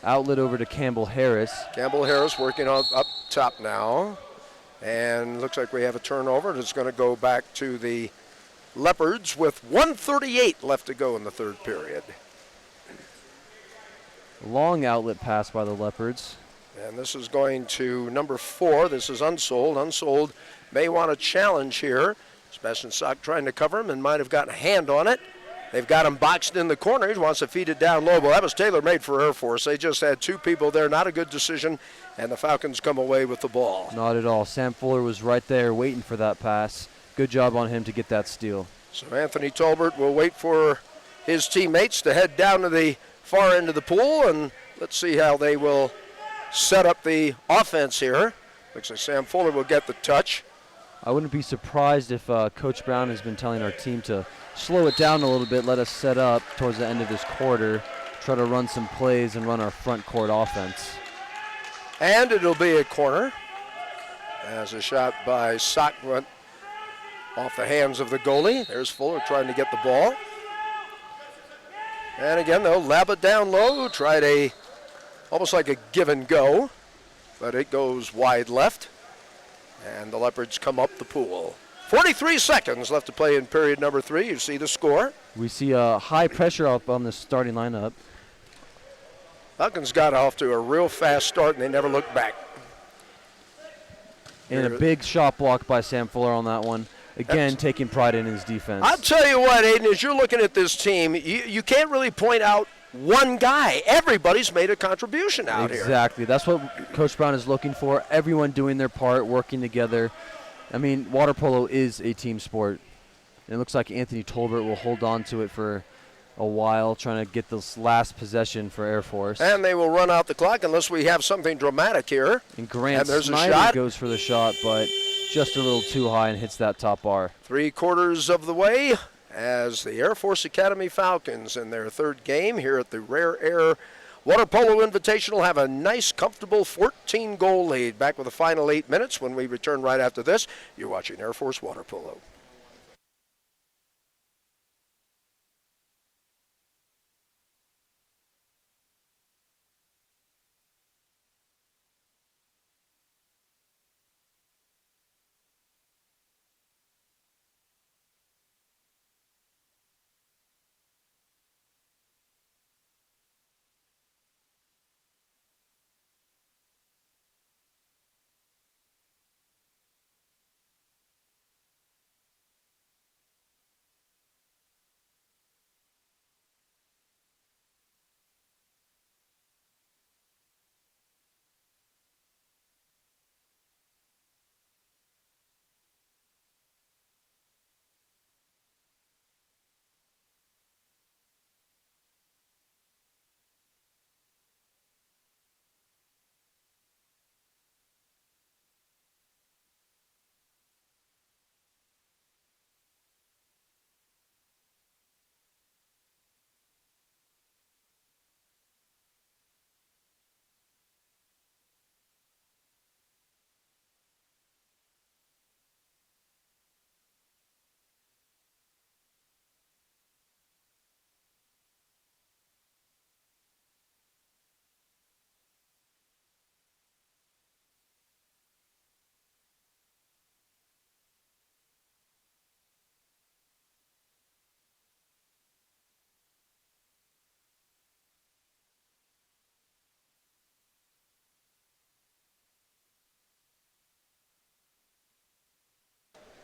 Outlet over to Campbell Harris. Campbell Harris working on up top now. And looks like we have a turnover. And it's going to go back to the Leopards with 1:38 left to go in the third period. Long outlet pass by the Leopards. And this is going to number 4. This is Unsold. Unsold may want a challenge here. Sebastian Sock trying to cover him and might have gotten a hand on it. They've got him boxed in the corner. He wants to feed it down low. Well, that was tailor-made for Air Force. They just had 2 people there. Not a good decision. And the Falcons come away with the ball. Not at all. Sam Fuller was right there waiting for that pass. Good job on him to get that steal. So Anthony Tolbert will wait for his teammates to head down to the far end of the pool. And let's see how they will set up the offense here. Looks like Sam Fuller will get the touch. I wouldn't be surprised if Coach Brown has been telling our team to slow it down a little bit, let us set up towards the end of this quarter, try to run some plays and run our front court offense. And it'll be a corner as a shot by Sock went off the hands of the goalie. There's Fuller trying to get the ball. And again, they'll lab it down low, tried almost like a give and go, but it goes wide left. And the Leopards come up the pool. 43 seconds left to play in period number 3. You see the score. We see high pressure up on the starting lineup. Falcons got off to a real fast start, and they never looked back. And a big shot block by Sam Fuller on that one. Again, taking pride in his defense. I'll tell you what, Aiden, as you're looking at this team, you can't really point out one guy. Everybody's made a contribution out here. Exactly. That's what Coach Brown is looking for. Everyone doing their part, working together. I mean, water polo is a team sport. And it looks like Anthony Tolbert will hold on to it for a while, trying to get this last possession for Air Force. And they will run out the clock unless we have something dramatic here. And Grant Snyder goes for the shot, but just a little too high and hits that top bar. 3/4 of the way as the Air Force Academy Falcons in their third game here at the Rare Air Water Polo Invitational have a nice, comfortable 14-goal lead. Back with the final 8 minutes when we return right after this. You're watching Air Force Water Polo.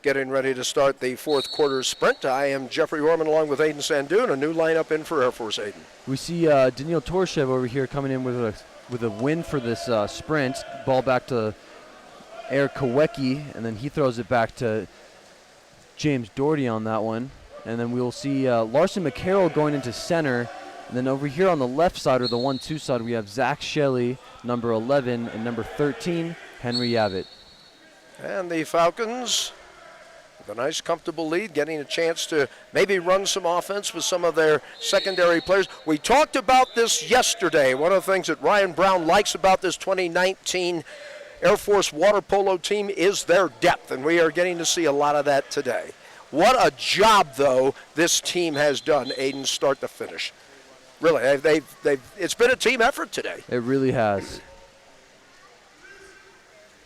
getting ready to start the fourth quarter sprint. I am Jeffrey Orman along with Aiden Sandu, and a new lineup in for Air Force. Aiden. We see Daniil Torshev over here coming in with a win for this sprint. Ball back to Eric Kowecki, and then he throws it back to James Doherty on that one. And then we will see Larson McCarroll going into center. And then over here on the left side, or the 1-2 side, we have Zach Shelley, number 11, and number 13, Henry Yavit. And the Falcons with a nice, comfortable lead, getting a chance to maybe run some offense with some of their secondary players. We talked about this yesterday. One of the things that Ryan Brown likes about this 2019 Air Force water polo team is their depth, and we are getting to see a lot of that today. What a job, though, this team has done, Aiden, start to finish. Really, it's been a team effort today. It really has.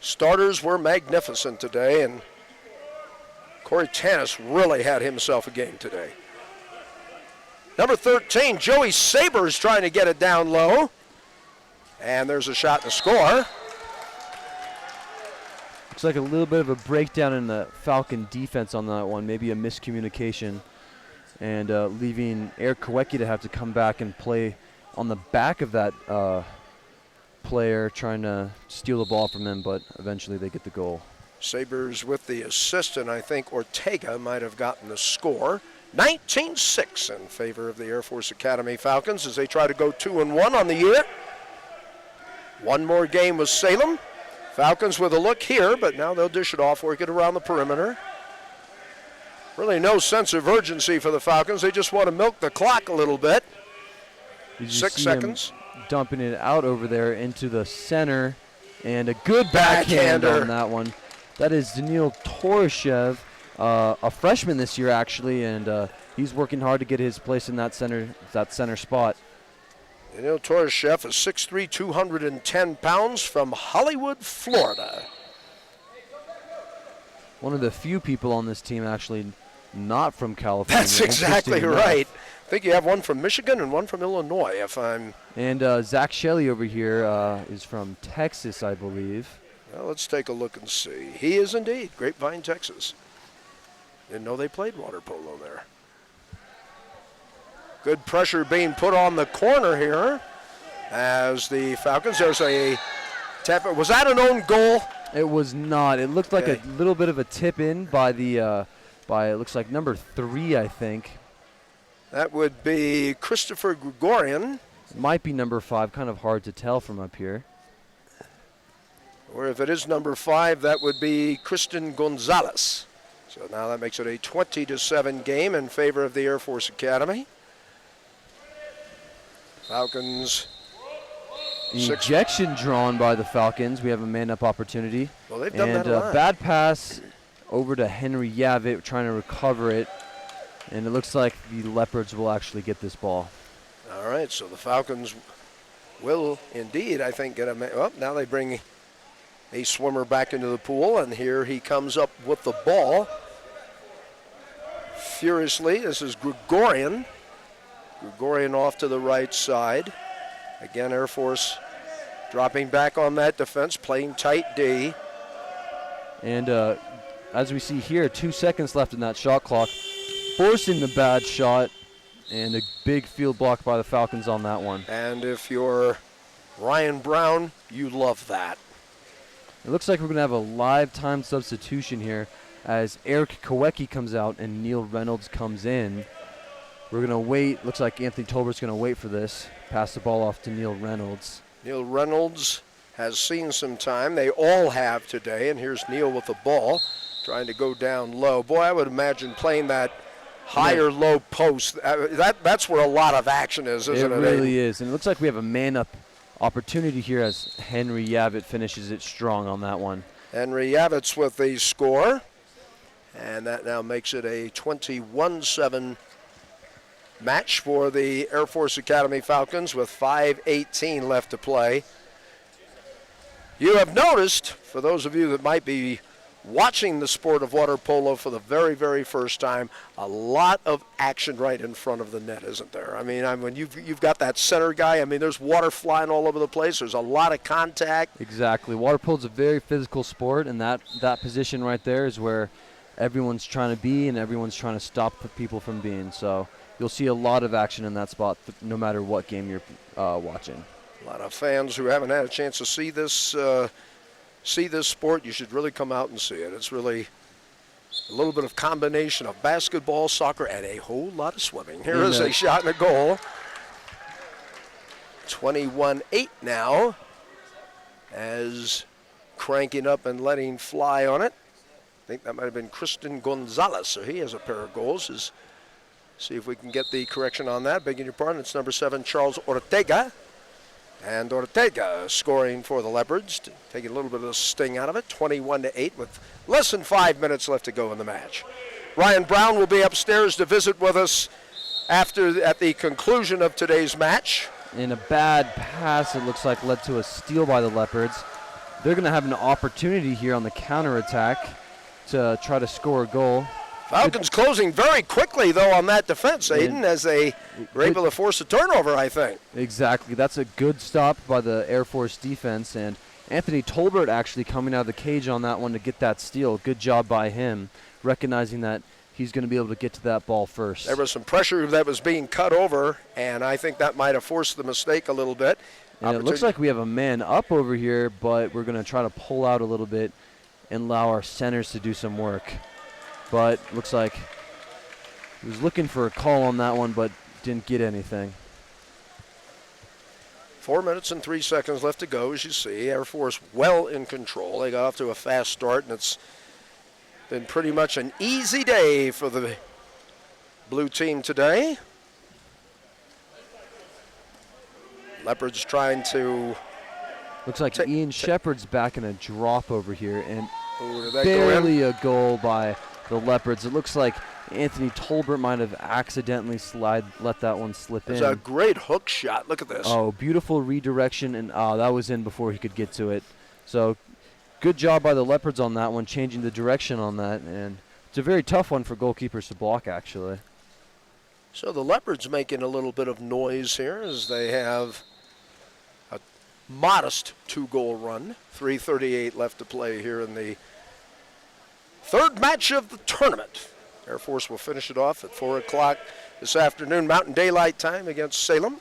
Starters were magnificent today, and Corey Tanis really had himself a game today. Number 13, Joey Sabers trying to get it down low. And there's a shot to score. Looks like a little bit of a breakdown in the Falcon defense on that one, maybe a miscommunication, and leaving Eric Kowecki to have to come back and play on the back of that player, trying to steal the ball from him, but eventually they get the goal. Sabers with the assist, and I think Ortega might have gotten the score. 19-6 in favor of the Air Force Academy Falcons as they try to go 2-1 on the year. One more game with Salem. Falcons with a look here, but now they'll dish it off, work it around the perimeter. Really no sense of urgency for the Falcons. They just want to milk the clock a little bit. 6 seconds. Dumping it out over there into the center, and a good backhand on that one. That is Daniil Torshev, a freshman this year actually, and he's working hard to get his place in that center spot. Daniil Torshev is 6'3", 210 pounds from Hollywood, Florida. One of the few people on this team actually not from California. That's exactly right. I think you have one from Michigan and one from Illinois, if I'm... And Zach Shelley over here is from Texas, I believe. Well, let's take a look and see. He is indeed. Grapevine, Texas. Didn't know they played water polo there. Good pressure being put on the corner here as the Falcons. There's a tap. Was that an own goal? It was not. It looked like a little bit of a tip in by the it looks like number 3, I think. That would be Christopher Gregorian. Might be number 5. Kind of hard to tell from up here. Or if it is number 5, that would be Kristen Gonzalez. So now that makes it a 20-7 game in favor of the Air Force Academy. Falcons. Ejection drawn by the Falcons. We have a man-up opportunity. Well, they've done that a lot. Bad pass over to Henry Yavit, trying to recover it. And it looks like the Leopards will actually get this ball. All right, so the Falcons will indeed, I think, get a man. Well, now they bring a swimmer back into the pool, and here he comes up with the ball. Furiously, this is Gregorian. Gregorian off to the right side. Again, Air Force dropping back on that defense, playing tight D. And as we see here, 2 seconds left in that shot clock, forcing the bad shot, and a big field block by the Falcons on that one. And if you're Ryan Brown, you love that. It looks like we're going to have a live time substitution here as Eric Kowecki comes out and Neil Reynolds comes in. We're going to wait. Looks like Anthony Tolbert's going to wait for this. Pass the ball off to Neil Reynolds. Neil Reynolds has seen some time. They all have today. And here's Neil with the ball, trying to go down low. Boy, I would imagine playing that higher low post. That's where a lot of action is, isn't it? It really is. And it looks like we have a man-up opportunity here as Henry Yavit finishes it strong on that one. Henry Yavit's with the score. And that now makes it a 21-7 match for the Air Force Academy Falcons with 5:18 left to play. You have noticed, for those of you that might be watching the sport of water polo for the very, very first time, a lot of action right in front of the net, isn't there? I mean, when you've got that center guy, I mean, there's water flying all over the place. There's a lot of contact. Exactly. Water polo is a very physical sport, and that position right there is where everyone's trying to be and everyone's trying to stop the people from being. So you'll see a lot of action in that spot no matter what game you're watching. A lot of fans who haven't had a chance to see this sport, you should really come out and see it. It's really a little bit of combination of basketball, soccer, and a whole lot of swimming. Here is a shot and a goal. 21-8 now, as cranking up and letting fly on it. I think that might have been Kristen Gonzalez, so he has a pair of goals. See if we can get the correction on that. Begging your pardon, it's number 7, Charles Ortega. And Ortega scoring for the Leopards, taking a little bit of the sting out of it, 21-8 with less than 5 minutes left to go in the match. Ryan Brown will be upstairs to visit with us at the conclusion of today's match. In a bad pass, it looks like led to a steal by the Leopards. They're going to have an opportunity here on the counterattack to try to score a goal. Falcons closing very quickly, though, on that defense, Aiden, as they were able to force a turnover, I think. Exactly. That's a good stop by the Air Force defense, and Anthony Tolbert actually coming out of the cage on that one to get that steal. Good job by him, recognizing that he's going to be able to get to that ball first. There was some pressure that was being cut over, and I think that might have forced the mistake a little bit. And it looks like we have a man up over here, but we're going to try to pull out a little bit and allow our centers to do some work. But looks like he was looking for a call on that one, but didn't get anything. 4 minutes and 3 seconds left to go, as you see. Air Force well in control. They got off to a fast start, and it's been pretty much an easy day for the blue team today. Leopards trying to... Looks like Ian Shepard's back in a drop over here, and did barely a goal by the Leopards. It looks like Anthony Tolbert might have accidentally let that one slip in. It's a great hook shot. Look at this. Oh, beautiful redirection, and that was in before he could get to it. So good job by the Leopards on that one, changing the direction on that, and it's a very tough one for goalkeepers to block, actually. So the Leopards making a little bit of noise here as they have a modest 2-goal run. 3:38 left to play here in the third match of the tournament. Air Force will finish it off at 4 o'clock this afternoon, Mountain Daylight Time against Salem.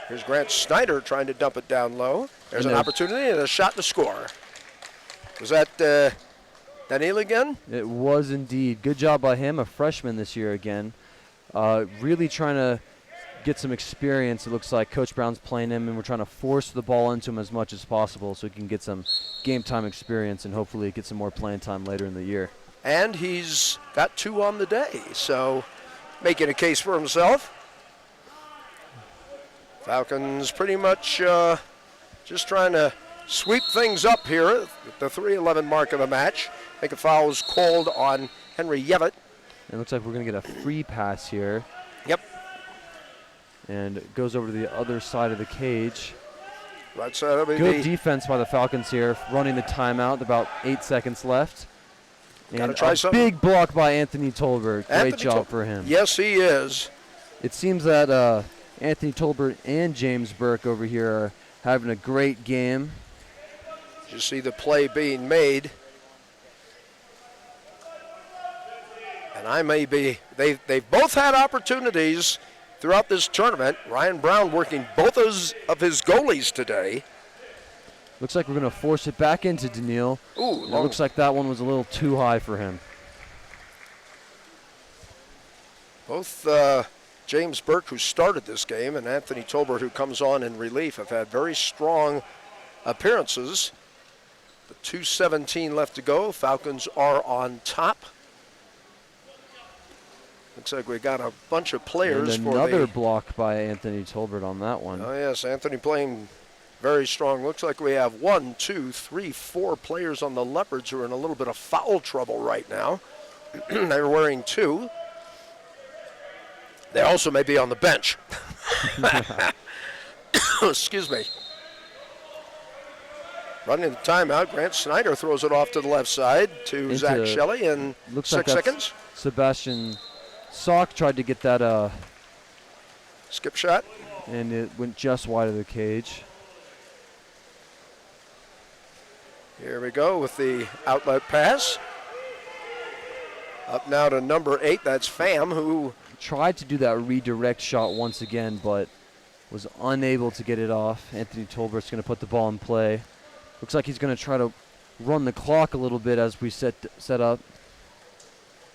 Here's Grant Snyder trying to dump it down low. There's an opportunity and a shot to score. Was that Daniel again? It was indeed. Good job by him, a freshman this year again. Really trying to get some experience. It looks like Coach Brown's playing him, and we're trying to force the ball into him as much as possible so he can get some game time experience and hopefully get some more playing time later in the year. And he's got 2 on the day, so making a case for himself. Falcons pretty much just trying to sweep things up here at the 3:11 mark of the match. I think a foul was called on Henry Yevitt. It looks like we're going to get a free pass here. Yep. And it goes over to the other side of the cage. Right side of Good defense by the Falcons here, running the timeout, about 8 seconds left. And try a something. big block by Anthony Tolbert. Great job for him. Yes, he is. It seems that Anthony Tolbert and James Burke over here are having a great game. You see the play being made. And they've both had opportunities throughout this tournament. Ryan Brown working both of his goalies today. Looks like we're going to force it back into Daniil. Ooh, it looks like that one was a little too high for him. Both James Burke, who started this game, and Anthony Tolbert, who comes on in relief, have had very strong appearances. The 2:17 left to go. Falcons are on top. Looks like we got a bunch of players and for another block by Anthony Tolbert on that one. Oh, yes, Anthony playing very strong. Looks like we have 1, 2, 3, 4 players on the Leopards who are in a little bit of foul trouble right now. They're wearing 2. They also may be on the bench. Excuse me. Running the timeout, Grant Snyder throws it off to the left side to Zach Shelley in 6 seconds. Sebastian Salk tried to get that skip shot. And it went just wide of the cage. Here we go with the outlet pass. Up now to number 8, that's Pham, who Tried to do that redirect shot once again, but was unable to get it off. Anthony Tolbert's going to put the ball in play. Looks like he's going to try to run the clock a little bit as we set up.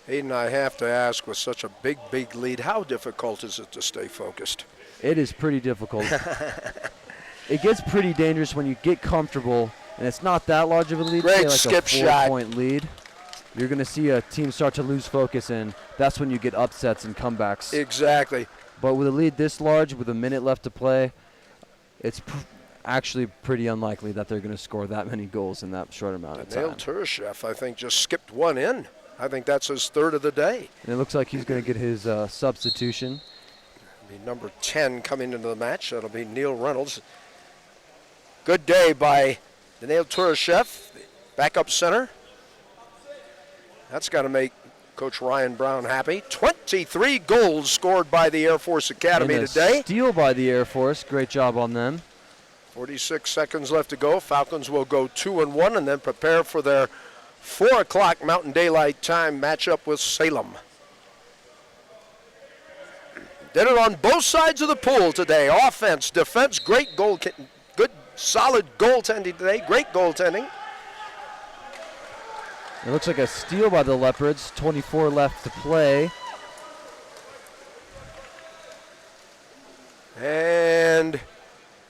Hayden, I have to ask, with such a big lead, how difficult is it to stay focused? It is pretty difficult. It gets pretty dangerous when you get comfortable, and it's not that large of a lead. Great say like skip a shot. 4-point lead. You're going to see a team start to lose focus, and that's when you get upsets and comebacks. Exactly. But with a lead this large, with a minute left to play, it's actually pretty unlikely that they're going to score that many goals in that short amount of time. Daniil Turashev, I think, just skipped one in. I think that's his third of the day. And it looks like he's going to get his substitution. Be number 10 coming into the match. That'll be Neil Reynolds. Good day by Daniil Turashev, backup center. That's got to make Coach Ryan Brown happy. 23 goals scored by the Air Force Academy and a today. Steal by the Air Force. Great job on them. 46 seconds left to go. Falcons will go 2-1 and then prepare for their 4 o'clock Mountain Daylight Time matchup with Salem. Did it on both sides of the pool today. Offense, defense, great goal, good, solid goaltending today. Great goaltending. It looks like a steal by the Leopards. 24 left to play. And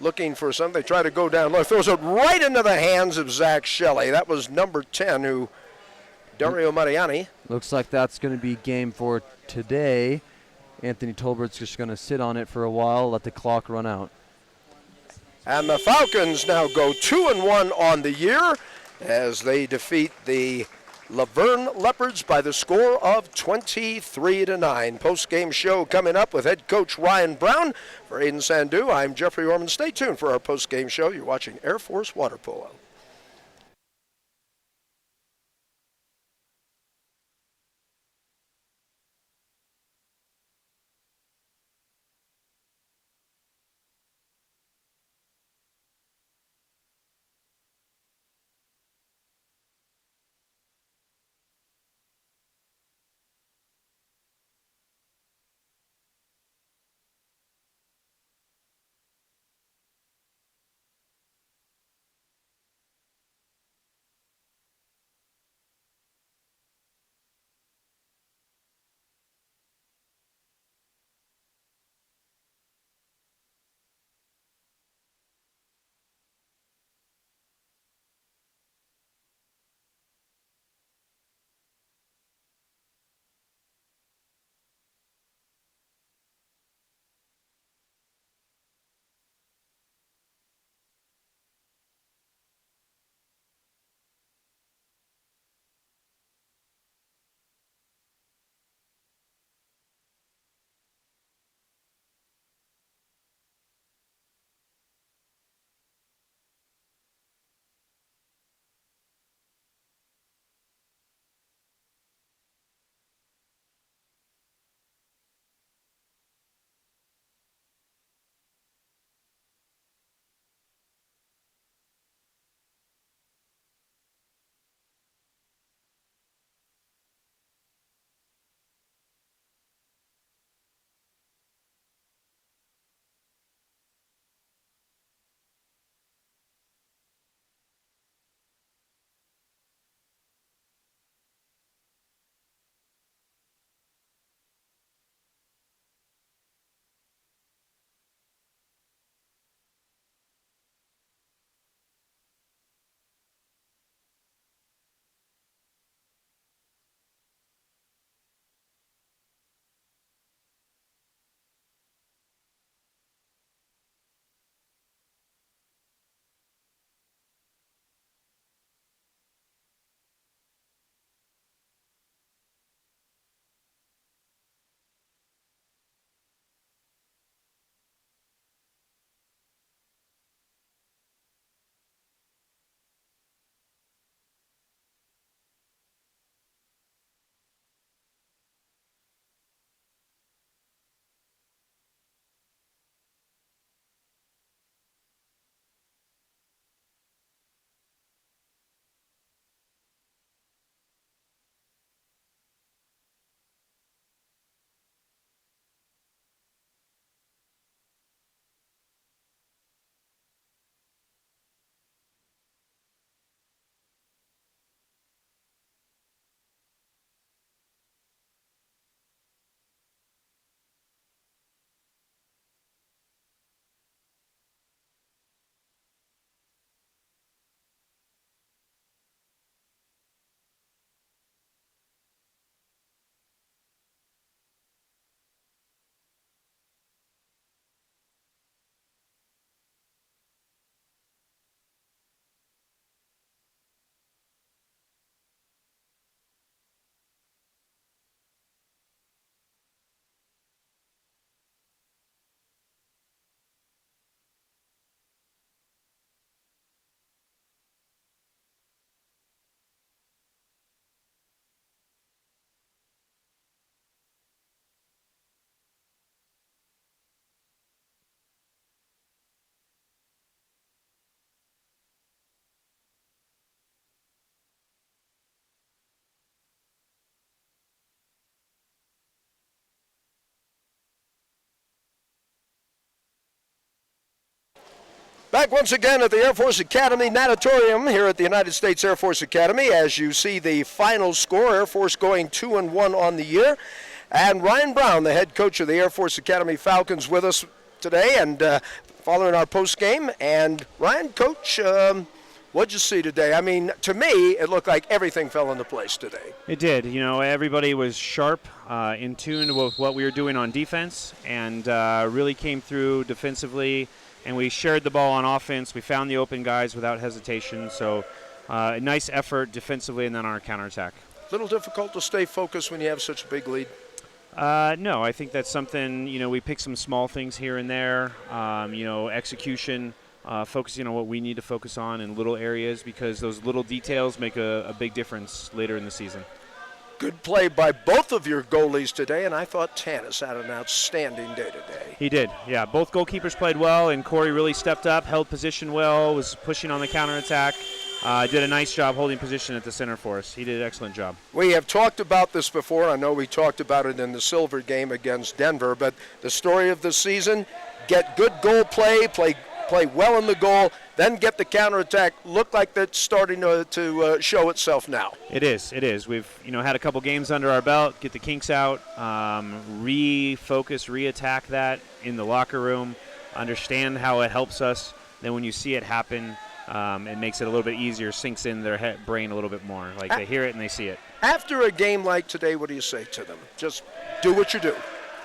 looking for something. They try to go down low. Throws it right into the hands of Zach Shelley. That was number 10, Dario Mariani. Looks like that's going to be game for today. Anthony Tolbert's just going to sit on it for a while, let the clock run out. And the Falcons now go 2-1 on the year as they defeat the LaVerne Leopards by the score of 23-9. Post-game show coming up with head coach Ryan Brown. For Aiden Sandu, I'm Jeffrey Orman. Stay tuned for our post-game show. You're watching Air Force Water Polo. Back once again at the Air Force Academy Natatorium here at the United States Air Force Academy. As you see the final score, Air Force going 2-1 on the year. And Ryan Brown, the head coach of the Air Force Academy Falcons, with us today and following our post game. And Ryan, Coach, what'd you see today? I mean, to me, it looked like everything fell into place today. It did. You know, everybody was sharp, in tune with what we were doing on defense, and really came through defensively. And we shared the ball on offense. We found the open guys without hesitation. So a nice effort defensively and then on our counterattack. A little difficult to stay focused when you have such a big lead? No, I think that's something, you know, we pick some small things here and there. You know, execution, focusing on what we need to focus on in little areas because those little details make a big difference later in the season. Good play by both of your goalies today, and I thought Tanis had an outstanding day today. He did, yeah. Both goalkeepers played well, and Corey really stepped up, held position well, was pushing on the counterattack. Did a nice job holding position at the center for us. He did an excellent job. We have talked about this before. I know we talked about it in the Silver game against Denver, but the story of the season, get good goal play well in the goal, then get the counterattack. Look like that's starting to show itself now. It is. We've had a couple games under our belt, get the kinks out, refocus, reattack that in the locker room, understand how it helps us. Then when you see it happen, it makes it a little bit easier, sinks in their brain a little bit more. Like they hear it and they see it. After a game like today, what do you say to them? Just do what you do.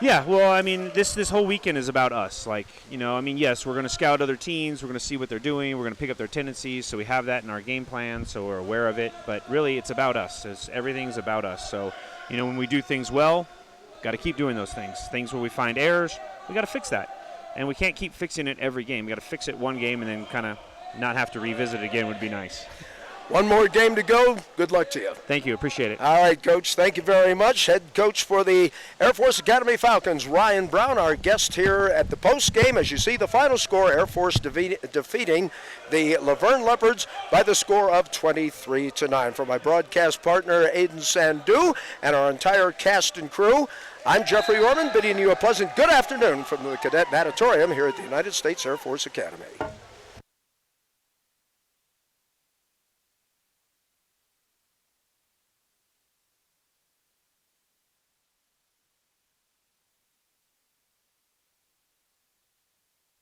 Yeah, well, I mean, this whole weekend is about us. Like, yes, we're going to scout other teams. We're going to see what they're doing. We're going to pick up their tendencies, so we have that in our game plan, so we're aware of it. But really, it's about us. Everything's about us. So, when we do things well, got to keep doing those things. Things where we find errors, we got to fix that. And we can't keep fixing it every game. We got to fix it one game and then kind of not have to revisit it again would be nice. One more game to go. Good luck to you. Thank you. Appreciate it. All right, Coach. Thank you very much. Head coach for the Air Force Academy Falcons, Ryan Brown, our guest here at the post game. As you see the final score, Air Force defeating the LaVerne Leopards by the score of 23-9. For my broadcast partner, Aiden Sandu, and our entire cast and crew, I'm Jeffrey Orman, bidding you a pleasant good afternoon from the Cadet Natatorium here at the United States Air Force Academy.